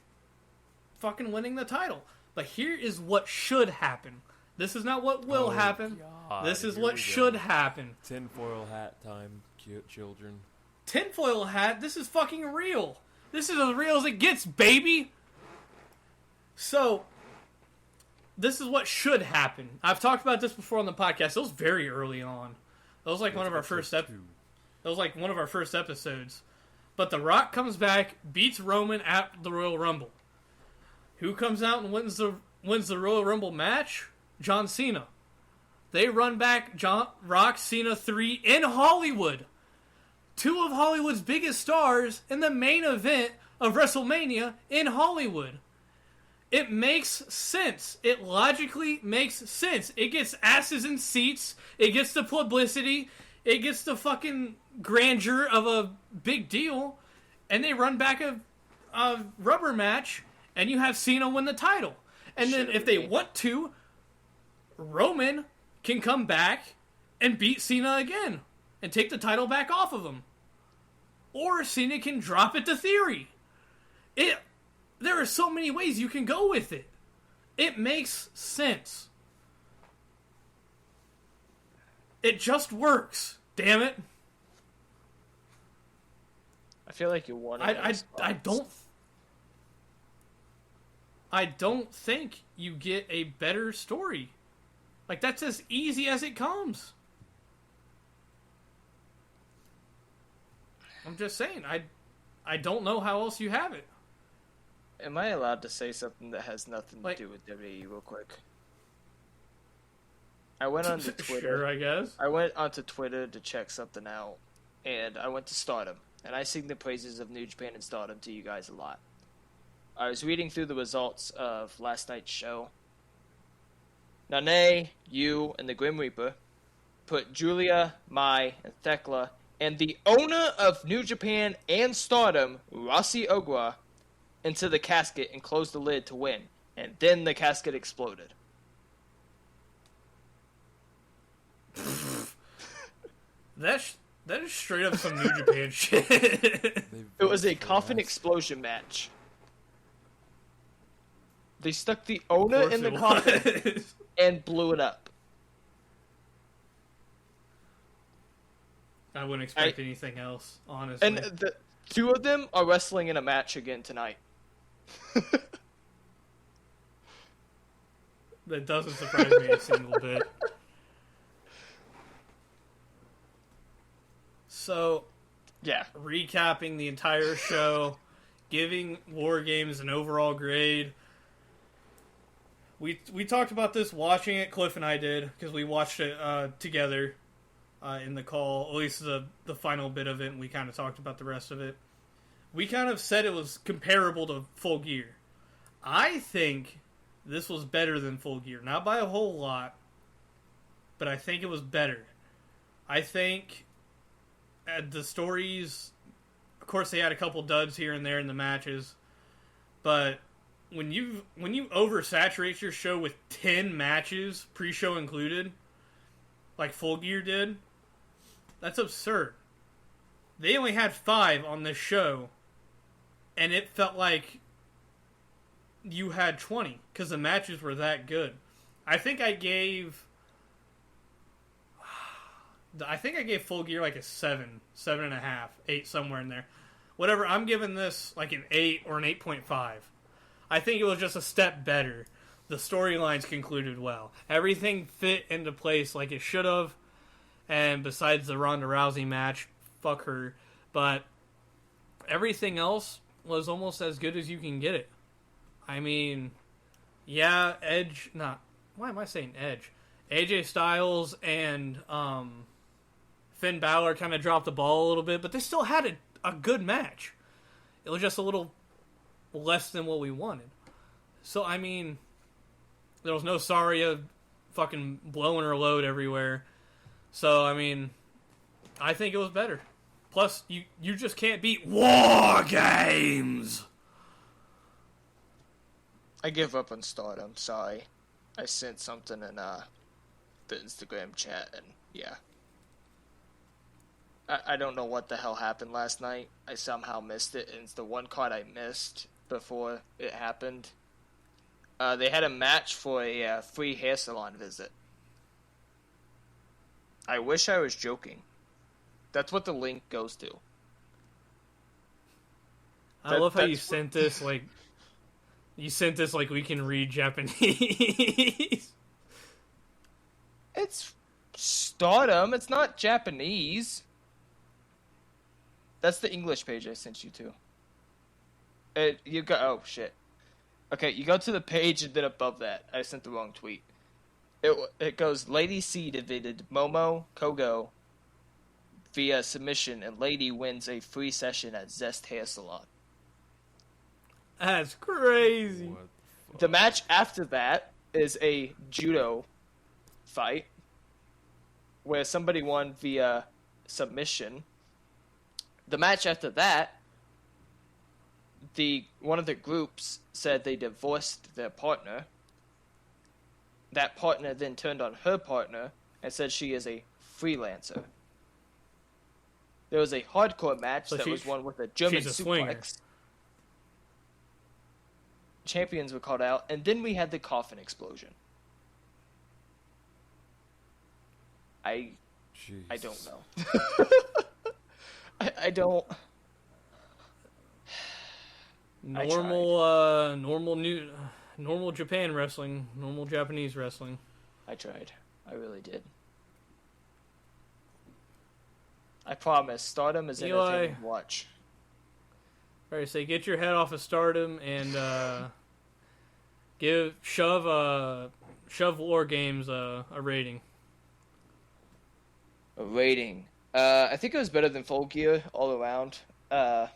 fucking winning the title. But here is what should happen. This is not what will happen. God, This is here what we go. should happen. Tinfoil hat time, cute children. Tinfoil hat, this is fucking real. This is as real as it gets, baby. So, this is what should happen. I've talked about this before on the podcast. It was very early on. It was like one of our first It was like one of our first episodes. But The Rock comes back, beats Roman at the Royal Rumble. Who comes out and wins the Royal Rumble match? John Cena. They run back Rock Cena 3 in Hollywood. Two of Hollywood's biggest stars in the main event of WrestleMania in Hollywood. It makes sense. It logically makes sense. It gets asses in seats. It gets the publicity. It gets the fucking grandeur of a big deal. And they run back a rubber match, and you have Cena win the title. And then if they want to, Roman can come back and beat Cena again and take the title back off of him. Or Cena can drop it to Theory. There are so many ways you can go with it. It makes sense. It just works. Damn it. I feel like you won. I don't think you get a better story. Like, that's as easy as it comes. I'm just saying, I don't know how else you have it. Am I allowed to say something that has nothing Like- to do with WWE real quick? I went onto Twitter. Sure, I guess. I went onto Twitter to check something out, and I went to Stardom, and I sing the praises of New Japan and Stardom to you guys a lot. I was reading through the results of last night's show. Nane, you, and the Grim Reaper put Julia, Mai, and Thekla, and the owner of New Japan and Stardom, Rossi Ogura, into the casket and closed the lid to win. And then the casket exploded. That is straight up some New Japan shit. It was a coffin explosion match. They stuck the owner in the coffin and blew it up. I wouldn't expect anything else, honestly. And the two of them are wrestling in a match again tonight. That doesn't surprise me a single bit. So, yeah, recapping the entire show, giving War Games an overall grade. We talked about this watching it, Cliff and I did, because we watched it together in the call, at least the final bit of it, and we kind of talked about the rest of it. We kind of said it was comparable to Full Gear. I think this was better than Full Gear. Not by a whole lot, but I think it was better. I think the stories, of course they had a couple duds here and there in the matches, but when you oversaturate your show with 10 matches, pre-show included, like Full Gear did, that's absurd. They only had 5 on this show, and it felt like you had 20, because the matches were that good. I think I gave Full Gear like a 7.5, 8, somewhere in there. Whatever, I'm giving this like an 8 or an 8.5. I think it was just a step better. The storylines concluded well. Everything fit into place like it should have. And besides the Ronda Rousey match, fuck her. But everything else was almost as good as you can get it. I mean, yeah, why am I saying Edge? AJ Styles and Finn Balor kind of dropped the ball a little bit, but they still had a good match. It was just a little less than what we wanted. So, I mean, there was no Saria fucking blowing her load everywhere. So, I mean, I think it was better. Plus, you just can't beat War Games! I give up on Stardom, sorry. I sent something in the Instagram chat, and yeah. I don't know what the hell happened last night. I somehow missed it, and it's the one card I missed before it happened. They had a match for a free hair salon visit. I wish I was joking. That's what the link goes to. I love how you sent this like... You sent this like we can read Japanese. It's Stardom. It's not Japanese. That's the English page I sent you to. You go. Oh shit. Okay, you go to the page and then above that, I sent the wrong tweet. It goes, Lady C defeated Momo Kogo via submission, and Lady wins a free session at Zest Hair Salon. That's crazy. What The match after that is a judo fight where somebody won via submission. The match after that, one of the groups said they divorced their partner. That partner then turned on her partner and said she is a freelancer. There was a hardcore match that was won with a German she's a suplex. swinger. Champions were called out, and then we had the coffin explosion. I don't know. I don't. Normal Japan wrestling, normal Japanese wrestling. I tried. I really did. I promise. Stardom is entertaining to watch. Alright, say get your head off of Stardom and shove War Games a rating. A rating. I think it was better than Full Gear all around. A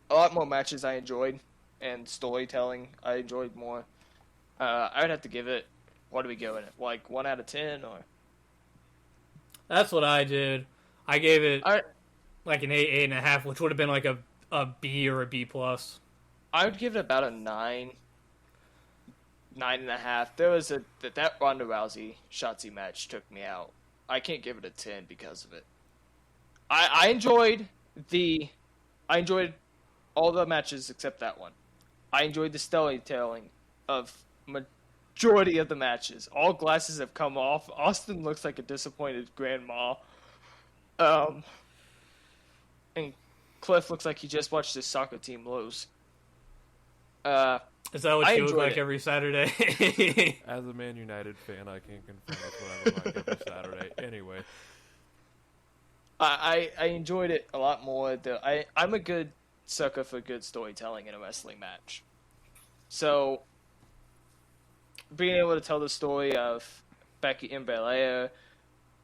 lot more matches I enjoyed. and storytelling I enjoyed more. I would have to give it. What do we go in it? Like 1 out of 10 or? That's what I did. I gave it I like an 8.5, which would have been like a B or a B plus. I would give it about a 9, 9.5. There was that Ronda Rousey Shotzi match took me out. I can't give it a 10 because of it. I enjoyed all the matches except that one. I enjoyed the storytelling of majority of the matches. All glasses have come off. Austen looks like a disappointed grandma. And Cliff looks like he just watched his soccer team lose. Is that what I you look enjoyed like it. every Saturday? As a Man United fan, I can confirm that's what I look like every Saturday. Anyway, I enjoyed it a lot more. I'm a good sucker for good storytelling in a wrestling match. So, being able to tell the story of Becky and Belair,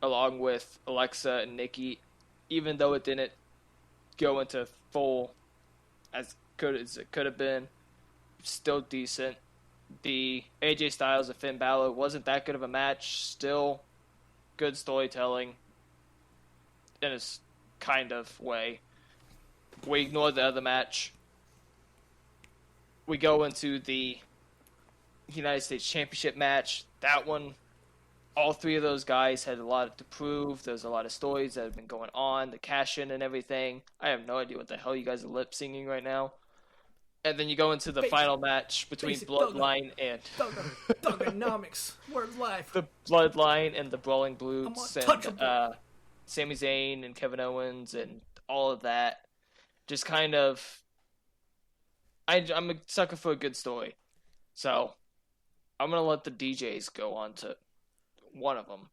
along with Alexa and Nikki, even though it didn't go into full as good as it could have been, still decent. The AJ Styles and Finn Balor wasn't that good of a match, still good storytelling in a kind of way. We ignore the other match. We go into the United States Championship match. That one, all three of those guys had a lot to prove. There's a lot of stories that have been going on, the cash-in and everything. I have no idea what the hell you guys are lip-singing right now. And then you go into the final match between Basic Bloodline and Thugonomics. Word life. the Bloodline and the Brawling Brutes and untouchable. Sami Zayn and Kevin Owens and all of that. Just kind of, I'm a sucker for a good story, so I'm gonna let the DJs go on to one of them.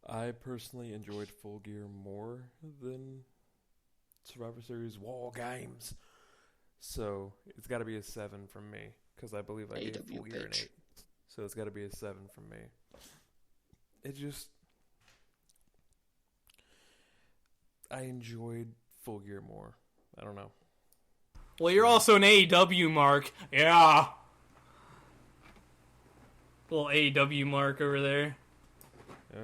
I personally enjoyed Full Gear more than Survivor Series War Games, so it's got to be a 7 from me because I believe I gave Full Gear an 8. So it's got to be a 7 from me. It just, I enjoyed Full Gear more. I don't know. Well, you're also an AEW mark. Yeah. Little AEW mark over there. Yeah.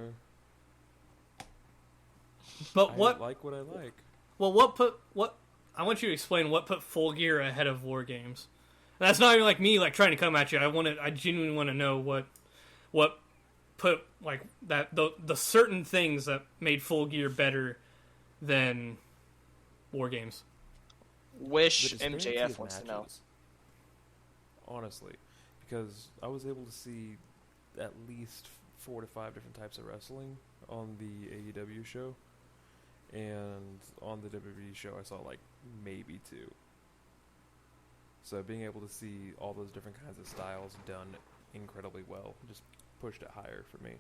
But I what? like what I like. Well, what? I want you to explain what put Full Gear ahead of War Games. And that's not even like me like trying to come at you. I genuinely want to know what put like that the certain things that made Full Gear better than War Games. Wish The disparity MJF of wants to know. matches, honestly, because I was able to see at least 4 to 5 different types of wrestling on the AEW show, and on the WWE show I saw like maybe 2. So being able to see all those different kinds of styles done incredibly well just pushed it higher for me.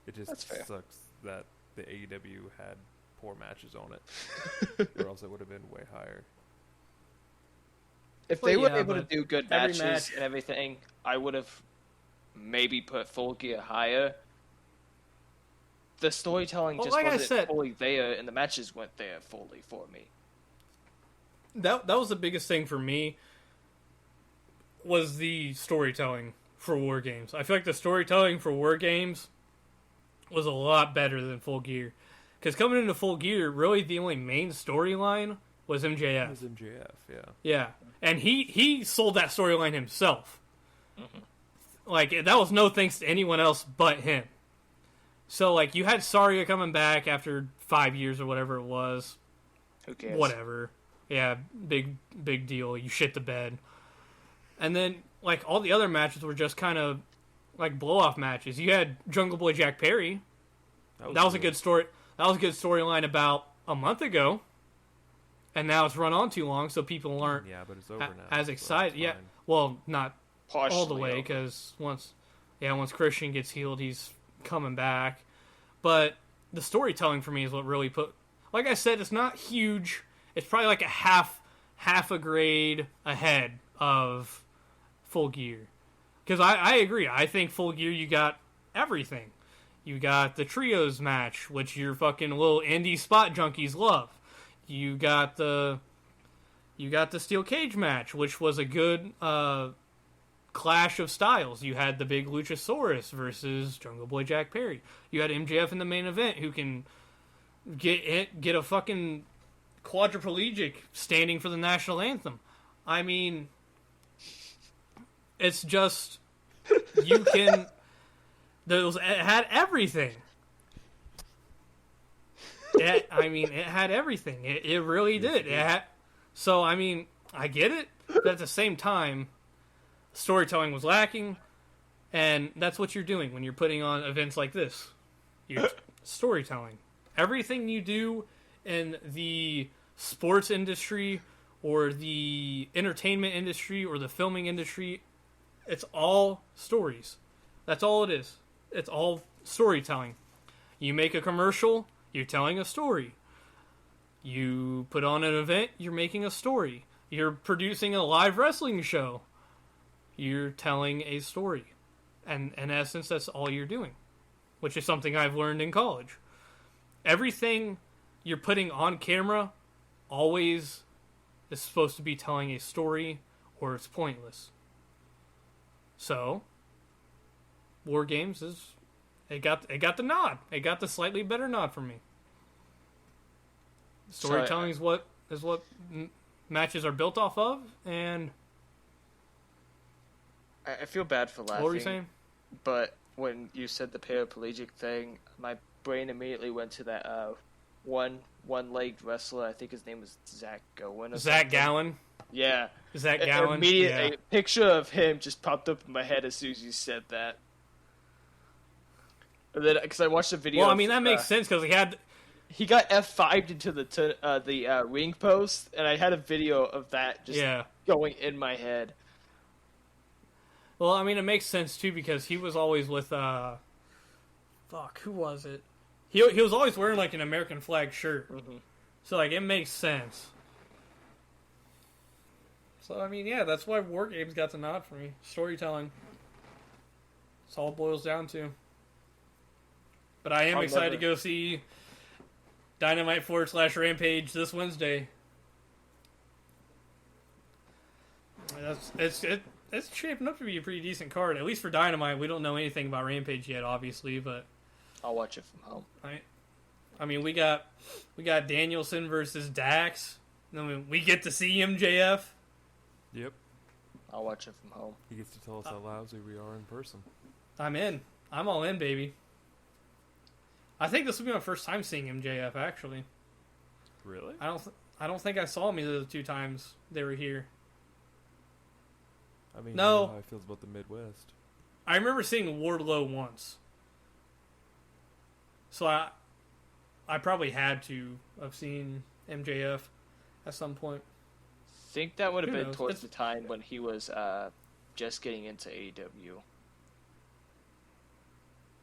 It just That's fair. sucks that the AEW had poor matches on it, or else it would have been way higher. If Well, they were yeah, able to but do good every matches match- and everything, I would have maybe put Full Gear higher. The storytelling Well, just like I wasn't said- fully there, and the matches went there fully for me. That was the biggest thing for me. Was the storytelling for War Games. I feel like the storytelling for War Games was a lot better than Full Gear. Because coming into Full Gear, really the only main storyline was It MJF. was MJF, yeah. Yeah, and he sold that storyline himself. Like, that was no thanks to anyone else but him. So, like, you had Saria coming back after 5 years or whatever it was. Who cares? Whatever. Yeah, big deal. You shit the bed. And then, like, all the other matches were just kind of, like, blow-off matches. You had Jungle Boy Jack Perry. That was a good story. That was a good storyline about a month ago. And now it's run on too long, so people aren't Yeah, but it's over now. as so excited. it's Yeah, fine. well, not Partially all the way, over. because once Christian gets healed, he's coming back. But the storytelling for me is what really put. Like I said, it's not huge. It's probably like a half a grade ahead of Full Gear. Because I agree. I think Full Gear, you got everything. You got the trios match, which your fucking little indie spot junkies love. You got the steel cage match, which was a good clash of styles. You had the big Luchasaurus versus Jungle Boy Jack Perry. You had MJF in the main event, who can get a fucking quadriplegic standing for the national anthem. I mean, it's just, you can. It had everything. It had everything. It really did. So, I mean, I get it, but at the same time, storytelling was lacking, and that's what you're doing when you're putting on events like this. You're storytelling. Everything you do in the sports industry or the entertainment industry or the filming industry, it's all stories. That's all it is. It's all storytelling. You make a commercial, you're telling a story. You put on an event, you're making a story. You're producing a live wrestling show, you're telling a story. And in essence, that's all you're doing, which is something I've learned in college. Everything you're putting on camera always is supposed to be telling a story, or it's pointless. So, War Games it got the nod. It got the slightly better nod from me. Storytelling is what matches are built off of, and I feel bad for laughing. What were you saying? But when you said the paraplegic thing, my brain immediately went to that one-legged wrestler. I think his name was Zach Gowen. Zach Gowen. Yeah. Zach Gowen. Immediately, a picture of him just popped up in my head as soon as you said that. And then, because I watched the video. Well, I mean, that makes sense because he got F5'd into the ring post, and I had a video of that just going in my head. Well, I mean, it makes sense too because he was always with who was it? He was always wearing like an American flag shirt, so like it makes sense. So I mean, yeah, that's why War Games got the nod for me. Storytelling. That's all it boils down to. But I am excited to go see Dynamite / Rampage this Wednesday. It's shaping up to be a pretty decent card, at least for Dynamite. We don't know anything about Rampage yet, obviously, but I'll watch it from home. I mean, we got Danielson versus Dax. Then we get to see MJF. Yep. I'll watch it from home. He gets to tell us how lousy we are in person. I'm in. I'm all in, baby. I think this will be my first time seeing MJF, actually. Really? I don't think I saw him either of the two times they were here. I mean, no. You know how he feels about the Midwest. I remember seeing Wardlow once. So I probably had to have seen MJF at some point. I think that would have been towards the time when he was just getting into AEW.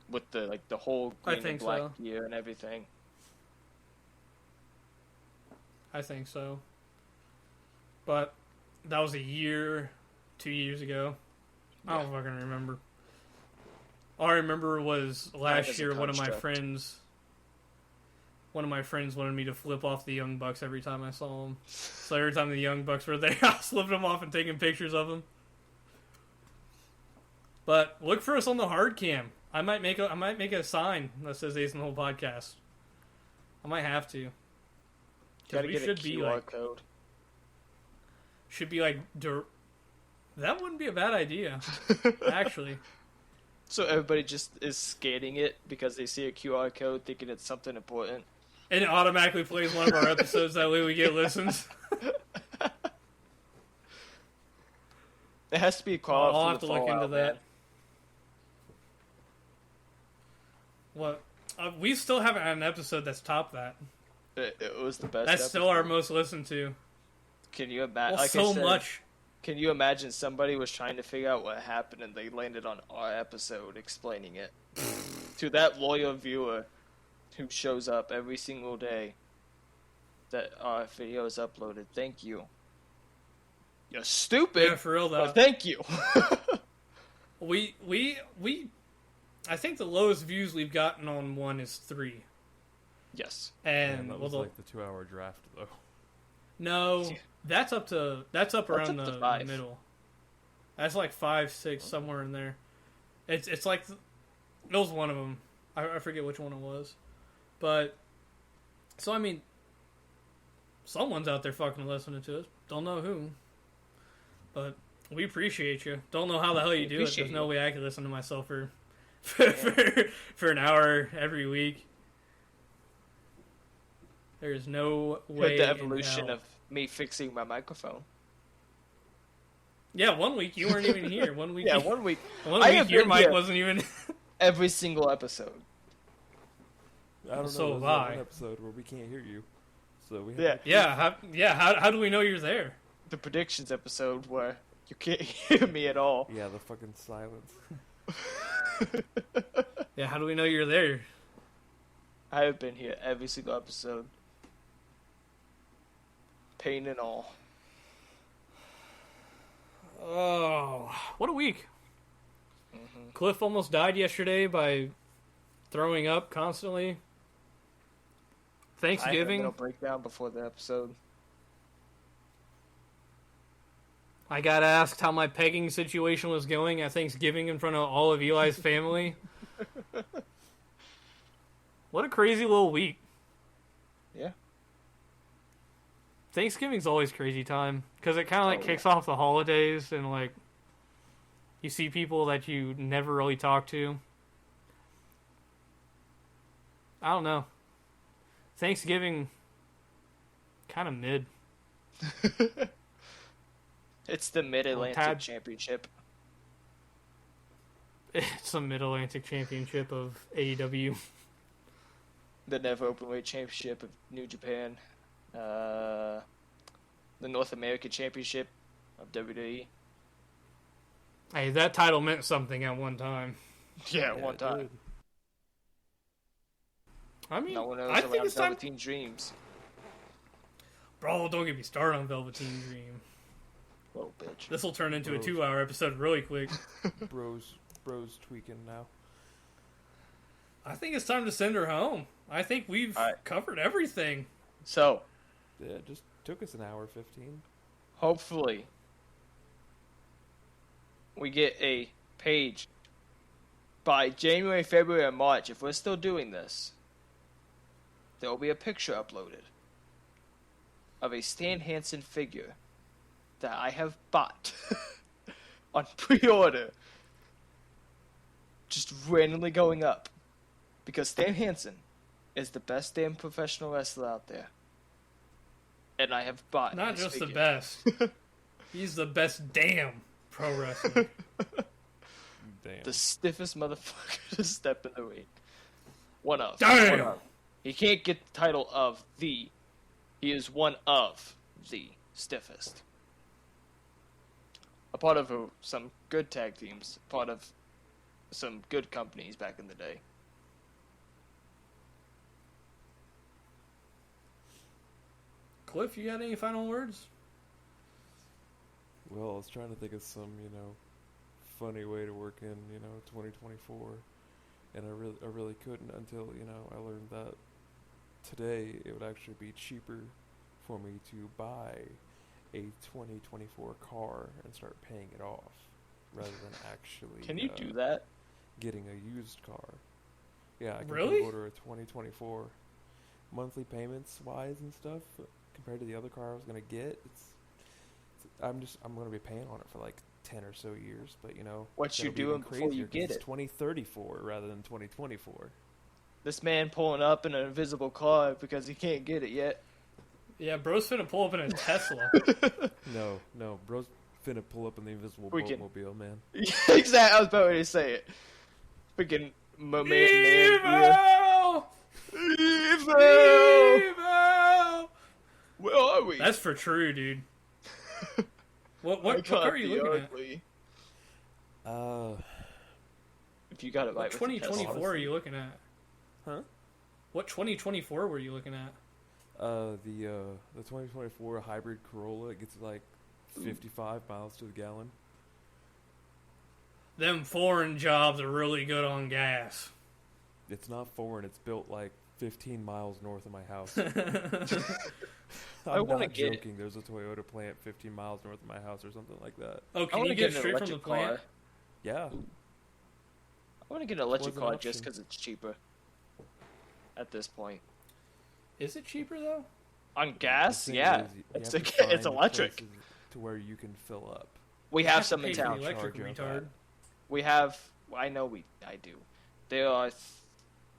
With the whole green and black gear and everything. I think so. But that was 2 years ago. I don't fucking remember. All I remember was last year one of my friends wanted me to flip off the Young Bucks every time I saw them. So every time the Young Bucks were there, I was flipping them off and taking pictures of them. But look for us on the hard cam. I might make a sign that says Ace in the Hole Podcast. I might have to. Gotta get a QR code. Should be like that wouldn't be a bad idea, actually. So everybody just is scanning it because they see a QR code, thinking it's something important. And it automatically plays one of our episodes. That way we get listens. It has to be a call. I'll have to look into that. What? We still haven't had an episode that's topped that. It was the best. That's still our most listened to. Can you imagine? Well, so much. Can you imagine somebody was trying to figure out what happened and they landed on our episode explaining it to that loyal viewer who shows up every single day that our video is uploaded? Thank you. You're stupid. Yeah, for real though. But thank you. we I think the lowest views we've gotten on one is 3. Yes. And that was like the 2-hour draft, though. no, Yeah. that's up around up to the 5. middle. That's like 5, 6, somewhere in there. It's like it was one of them. I forget which one it was, but so I mean, someone's out there fucking listening to us. Don't know who, but we appreciate you. Don't know how the hell you do it. There's no way I could listen to myself for an hour every week. There's no way. The evolution of me fixing my microphone. Yeah, 1 week you weren't even here. 1 week. Yeah, 1 week. One week your mic wasn't even. Every single episode. I don't know. So There's have I. one episode where we can't hear you, so we Yeah. have How do we know you're there? The predictions episode where you can't hear me at all. Yeah, the fucking silence. Yeah, how do we know you're there? I have been here every single episode. Pain and all. Oh, what a week. Mm-hmm. Cliff almost died yesterday by throwing up constantly. I had a Thanksgiving, little breakdown before the episode. I got asked how my pegging situation was going at Thanksgiving in front of all of Eli's family. What a crazy little week. Yeah. Thanksgiving's always crazy time because it kind of like Oh, kicks off the holidays and like you see people that you never really talk to. I don't know. Thanksgiving kind of mid. It's the Mid-Atlantic Tad- Championship. It's a Mid-Atlantic Championship of AEW. The Never Openweight Championship of New Japan. The North American Championship of WWE. Hey, that title meant something at one time. Yeah, Yeah, one it time. did. I mean, No one knows I think around it's time. Velveteen Dreams. Bro, don't get me started on Velveteen Dream. Little bitch. This will turn into a Bro. 2-hour episode really quick. Bros tweaking now. I think it's time to send her home. I think we've All right. covered everything. So, Yeah, it just took us an hour 15. hopefully, we get a page by January, February, and March. If we're still doing this, there will be a picture uploaded of a Stan Hansen figure that I have bought on pre-order, just randomly going up, because Stan Hansen is the best damn professional wrestler out there, and I have bought Not his just the figure. best. He's the best damn pro wrestler. Damn. The stiffest motherfucker to step in the ring. One of. Damn! One of. He can't get the title of the. He is one of the stiffest. A part of some good tag teams. A part of some good companies back in the day. Cliff, you got any final words? Well, I was trying to think of some, funny way to work in, 2024, and I really couldn't until, I learned that today it would actually be cheaper for me to buy a 2024 car and start paying it off rather than actually Can you do that? getting a used car. Yeah, I can Really? order a 2024 monthly payments wise and stuff compared to the other car I was gonna get. I'm gonna be paying on it for like 10 or so years, but What it's you gonna be doing even before you crazier 'cause get it's it? 2034 rather than 2024. This man pulling up in an invisible car because he can't get it yet. Yeah, bro's finna pull up in a Tesla. No, bro's finna pull up in the invisible We can- boatmobile, man. Exactly. I was about to say it. Freaking man. Evo! Evil! Evo! Where are we? That's for true, dude. What car are you looking at? ugly. If you got it What right. with the 2024 are you looking at? Huh? What 2024 were you looking at? The 2024 hybrid Corolla, it gets like 55 miles to the gallon. Them foreign jobs are really good on gas. It's not foreign, it's built like 15 miles north of my house. I I'm wanna not get- joking. There's a Toyota plant 15 miles north of my house or something like that. Oh, I can want you to get get an straight from the electric plant? car. Yeah. I want to get an electric Was an car just option. because it's cheaper. At this point, Is it cheaper though? on gas, The thing yeah, is, you it's have to it's find electric. places to where you can fill up. We You have to some in pay for the town. electric, Charge you retard. up. We have. I know I do. There are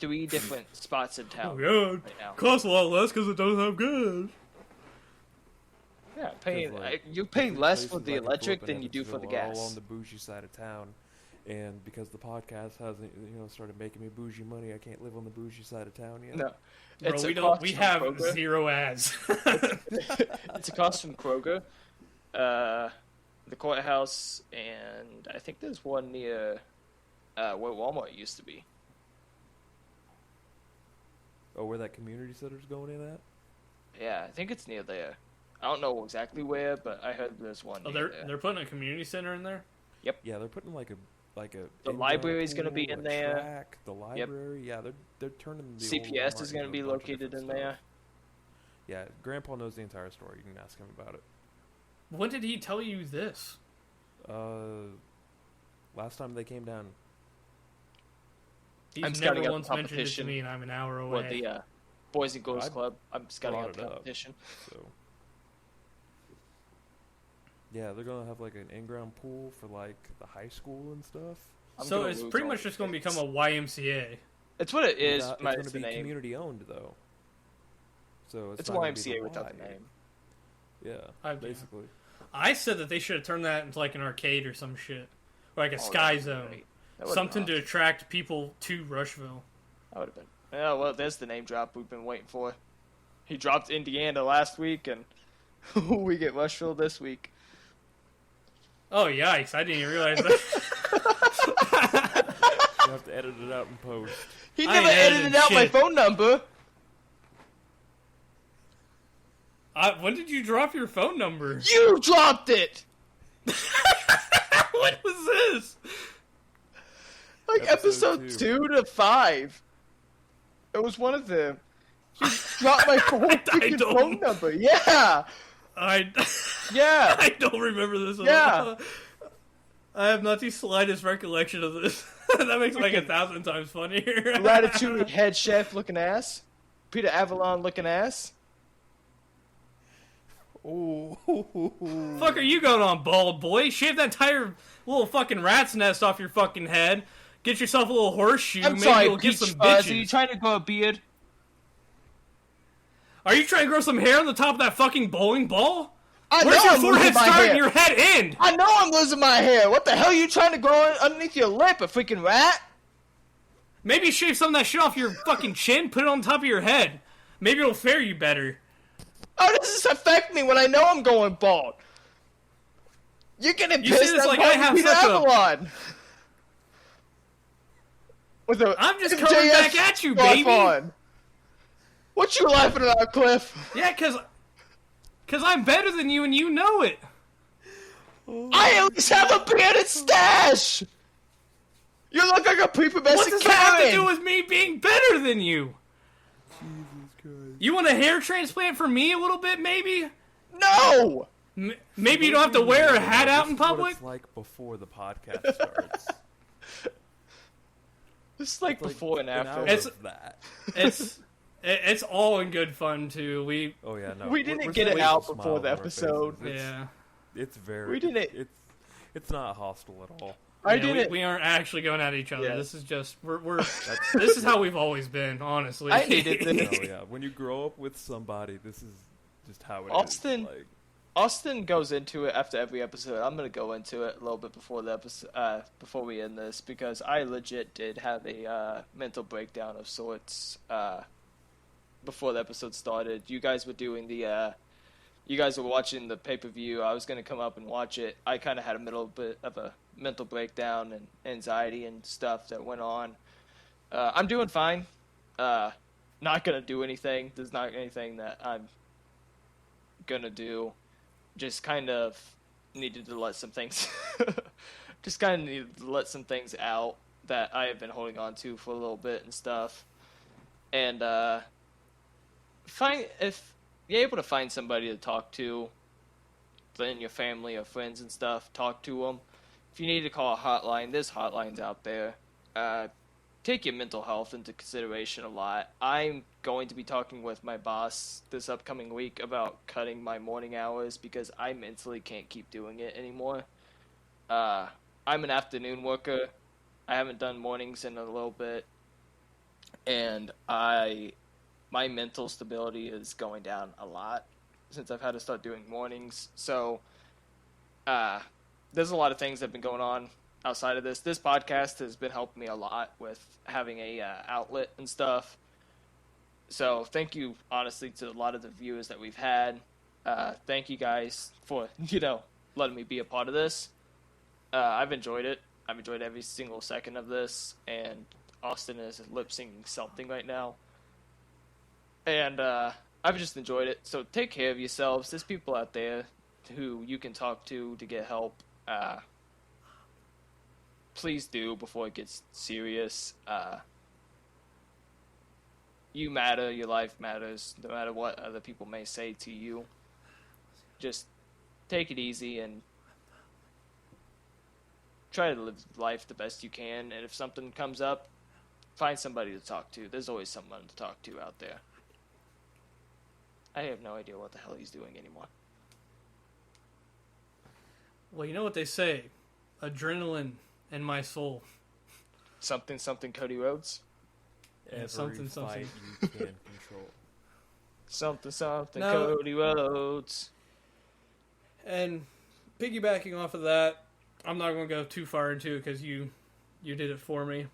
3 different spots in Oh town yeah, right now. costs a lot less because it doesn't have gas. Yeah, Like, you pay the less places for I the can fill electric up in than you do for the Evansville are all on gas. the bougie side of town, and because the podcast hasn't, started making me bougie money, I can't live on the bougie side of town yet. No, Bro, it's we across don't. We from have Kroger. 0 ads. It's across from Kroger, the courthouse, and I think there's one near where Walmart used to be. Oh, where that community center's going in at? Yeah, I think it's near there. I don't know exactly where, but I heard there's one Oh, near they're there. they're putting a community center in there. Yeah, they're putting like a The in-ground library's gonna be pool, in a there. track, the library, yeah, they're turning the old CPS Walmart is going to into be a bunch of located in different there. stuff. Yeah, Grandpa knows the entire story. You can ask him about it. When did he tell you this? Last time they came down. He's I'm never scouting out once the mentioned it to competition. me, and I'm an hour away. What the Boys and Girls I Club? I'm scouting brought out the it up. competition. So yeah, they're gonna have like an in-ground pool for like the high school and stuff. I'm So gonna it's lose pretty all much the just going to kids. become a YMCA. It's what it is. It's minus gonna the be name. community owned though. So It's a not gonna be YMCA the without the Y. name. Yeah, basically. I said that they should have turned that into like an arcade or some shit, or like a Oh, Sky that'd be Zone, great. That would've something been to attract people to Rushville. That would have been. Yeah, well, there's the name drop we've been waiting for. He dropped Indiana last week, and we get Rushville this week. Oh yikes! I didn't even realize that. You have to edit it out in post. He I never ain't edited editing out my shit. phone number. When did you drop your phone number? You dropped it. What was this? Like Episode episode 2. 2 to 5. It was one of them. You dropped my whole freaking don't- phone number. Yeah. I Yeah. I don't remember this at Yeah. all. I have not the slightest recollection of this. That makes it like 1,000 times funnier. Ratatouille head chef looking ass. Peter Avalon looking ass. Oh, Fuck are you going on, bald boy? Shave that entire little fucking rat's nest off your fucking head. Get yourself a little horseshoe. I'm Maybe sorry, you'll get Peach some Fuzz. Are you bitches. trying to grow a beard? Are you trying to grow some hair on the top of that fucking bowling ball? I Where's know your I'm losing forehead my start hair. and your head end? I know I'm losing my hair. What the hell are you trying to grow underneath your lip, a freaking rat? Maybe shave some of that shit off your fucking chin, put it on top of your head. Maybe it'll fare you better. How does this affect me when I know I'm going bald? You're getting You say pissed this at like I have Peter such a- Avalon. With a I'm just MJF coming back at you, scarf baby. on. What you laughing at, Cliff? Yeah, cause I'm better than you and you know it. I at least have a bearded stash. You look like a What prepubescent does that have to do Karen. with me being better than you? Jesus Christ. You want a hair transplant for me a little bit, maybe? No. Maybe you don't have to wear a hat out in This is what public? it's like before the podcast starts. It's like Like before and an after. hour It's- of that. It's all in good fun, too. Oh yeah, no. We didn't we're get it still out with a before smile the on our episode. faces. Yeah. It's very. We didn't- It's not hostile at all. I Yeah, didn't. we aren't actually going at each other. Yeah. This is just we're this is how we've always been, honestly. I hated this. Oh yeah, when you grow up with somebody, this is just how it is. Austin- Like, Austin goes into it after every episode. I'm gonna go into it a little bit before the episode, before we end this, because I legit did have a mental breakdown of sorts before the episode started. You guys were doing you guys were watching the pay-per-view. I was gonna come up and watch it. I kind of had a little bit of a mental breakdown and anxiety and stuff that went on. I'm doing fine. Not gonna do anything. There's not anything that I'm gonna do. Just kind of needed to let some things just kind of needed to let some things out that I have been holding on to for a little bit and stuff. and find if you're able to find somebody to talk to, in your family or friends and stuff, talk to them. If you need to call a hotline, there's hotlines out there. Take your mental health into consideration a lot. I'm going to be talking with my boss this upcoming week about cutting my morning hours because I mentally can't keep doing it anymore. I'm an afternoon worker. I haven't done mornings in a little bit, and my mental stability is going down a lot since I've had to start doing mornings. So, there's a lot of things that have been going on outside of this. This podcast has been helping me a lot with having a outlet and stuff. So thank you, honestly, to a lot of the viewers that we've had. Thank you guys for, letting me be a part of this. I've enjoyed it. I've enjoyed every single second of this, and Austin is lip syncing something right now. And I've just enjoyed it. So take care of yourselves. There's people out there who you can talk to get help. Please do before it gets serious. You matter. Your life matters. No matter what other people may say to you. Just take it easy and try to live life the best you can. And if something comes up, find somebody to talk to. There's always someone to talk to out there. I have no idea what the hell he's doing anymore. Well, you know what they say. Adrenaline in my soul. Something, Cody Rhodes. Yeah, Every something. fight you can control. Something, No. Cody Rhodes. And piggybacking off of that, I'm not going to go too far into it because you did it for me.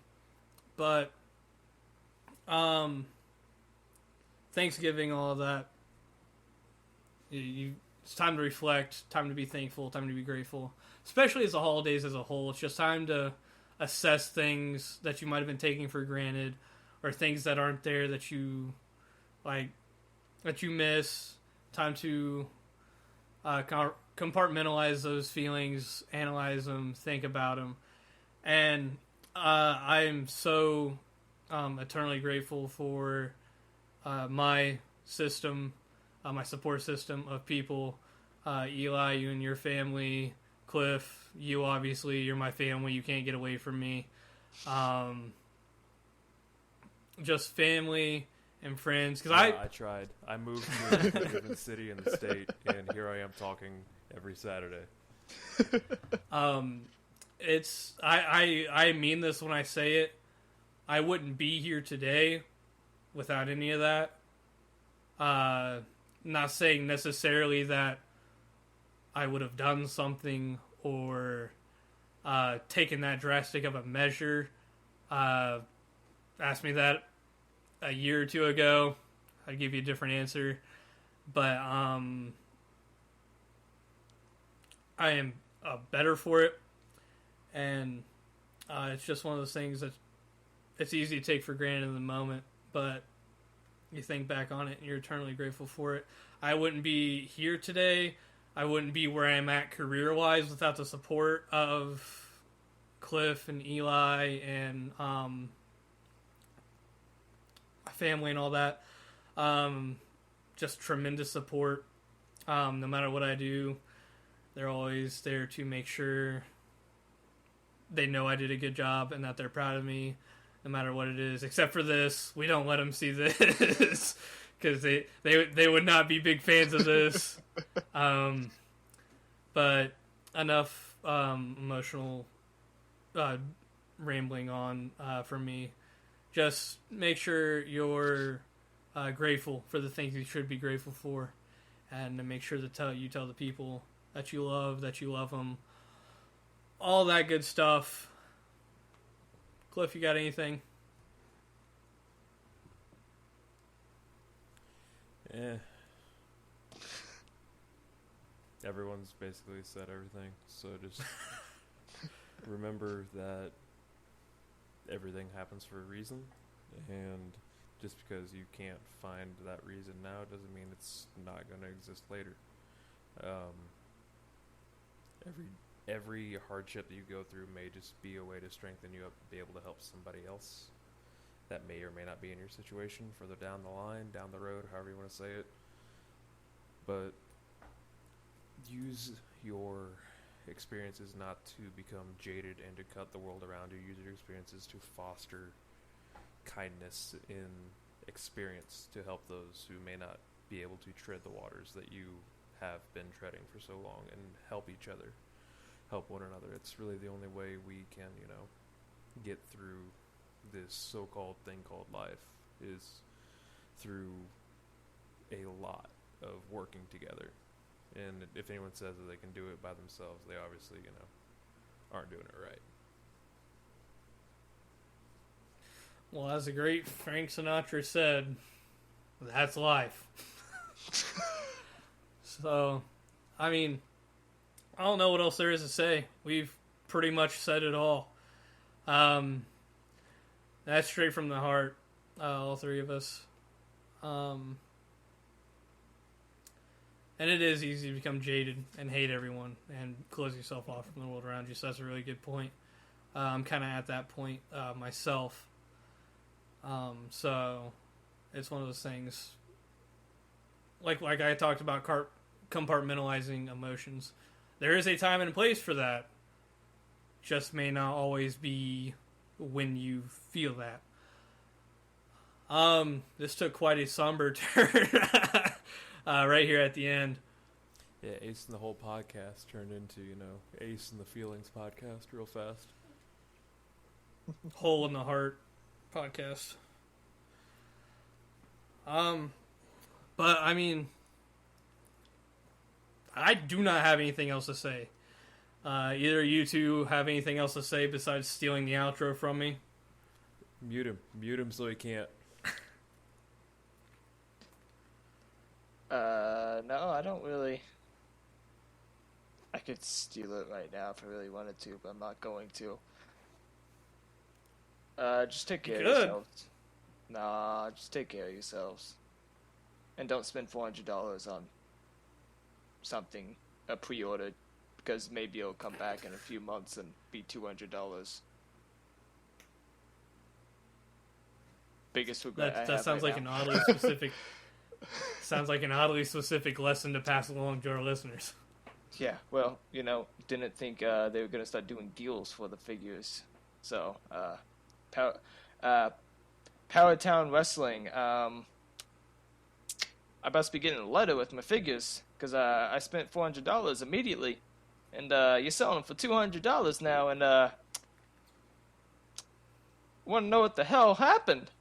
But Thanksgiving, all of that. It's time to reflect, time to be thankful, time to be grateful. Especially as the holidays as a whole. It's just time to assess things that you might have been taking for granted, or things that aren't there that you miss. Time to compartmentalize those feelings, analyze them, think about them. And I am so eternally grateful for my system, my support system of people. Eli, you and your family. Cliff, you obviously, you're my family. You can't get away from me. Just family and friends. Cause I tried. I moved to a different city in the state, and here I am talking every Saturday. I mean this when I say it. I wouldn't be here today without any of that. Not saying necessarily that I would have done something or taken that drastic of a measure. Asked me that a year or two ago, I'd give you a different answer. But I am better for it. And it's just one of those things that it's easy to take for granted in the moment. But you think back on it and you're eternally grateful for it. I wouldn't be here today. I wouldn't be where I'm at career-wise without the support of Cliff and Eli and my family and all that. Just tremendous support. No matter what I do, they're always there to make sure they know I did a good job and that they're proud of me, no matter what it is. Except for this, we don't let them see this because they would not be big fans of this. But enough emotional rambling on from me. Just make sure you're grateful for the things you should be grateful for, and to make sure to tell the people that you love them, all that good stuff. Cliff, you got anything? Yeah. Everyone's basically said everything, so just remember that everything happens for a reason, and just because you can't find that reason now doesn't mean it's not going to exist later. Every hardship that you go through may just be a way to strengthen you up to be able to help somebody else. that may or may not be in your situation further down the line, down the road, however you want to say it. But use your experiences not to become jaded and to cut the world around you. Use your experiences to foster kindness in experience to help those who may not be able to tread the waters that you have been treading for so long, and help each other, help one another. It's really the only way we can, get through this so-called thing called life, is through a lot of working together. And if anyone says that they can do it by themselves, they obviously, aren't doing it right. Well, as the great Frank Sinatra said, that's life. So, I mean, I don't know what else there is to say. We've pretty much said it all. That's straight from the heart, all three of us. And it is easy to become jaded and hate everyone and close yourself off from the world around you. So that's a really good point. I'm kind of at that point myself. So it's one of those things. Like I talked about compartmentalizing emotions. There is a time and a place for that. Just may not always be when you feel that. This took quite a somber turn right here at the end. Yeah, Ace in the Whole podcast turned into, Ace in the Feelings podcast real fast. Hole in the Heart podcast. But I mean, I do not have anything else to say. Either you two have anything else to say besides stealing the outro from me? Mute him so he can't. No, I don't really. I could steal it right now if I really wanted to, but I'm not going to. Just take care of yourselves. Nah, just take care of yourselves. And don't spend $400 on something, a pre-order, because maybe it'll come back in a few months and be $200. Biggest regret That sounds like an oddly specific. Sounds like an oddly specific lesson to pass along to our listeners. Yeah, well, didn't think they were gonna start doing deals for the figures. So, Powertown Wrestling. I must be getting a letter with my figures because I spent $400 immediately, and you're selling them for $200 now, and want to know what the hell happened?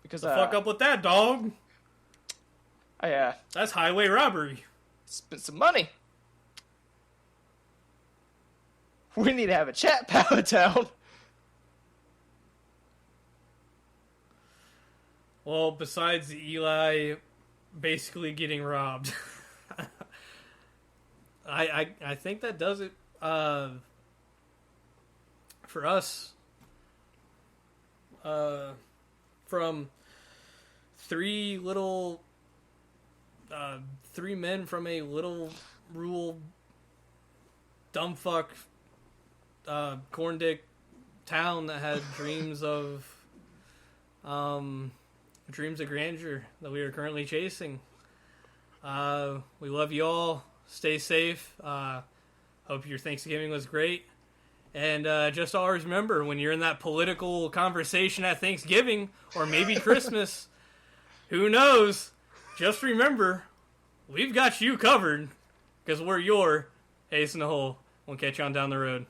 Because fuck up with that, dog. That's highway robbery. Spent some money. We need to have a chat, Powertown. Well, besides Eli basically getting robbed, I think that does it for us. From three men from a little rural dumbfuck corn dick town that had dreams of grandeur that we are currently chasing. We love you all. Stay safe. Hope your Thanksgiving was great. And just always remember, when you're in that political conversation at Thanksgiving, or maybe Christmas, who knows, just remember, we've got you covered, because we're your Ace in the Hole. We'll catch you on down the road.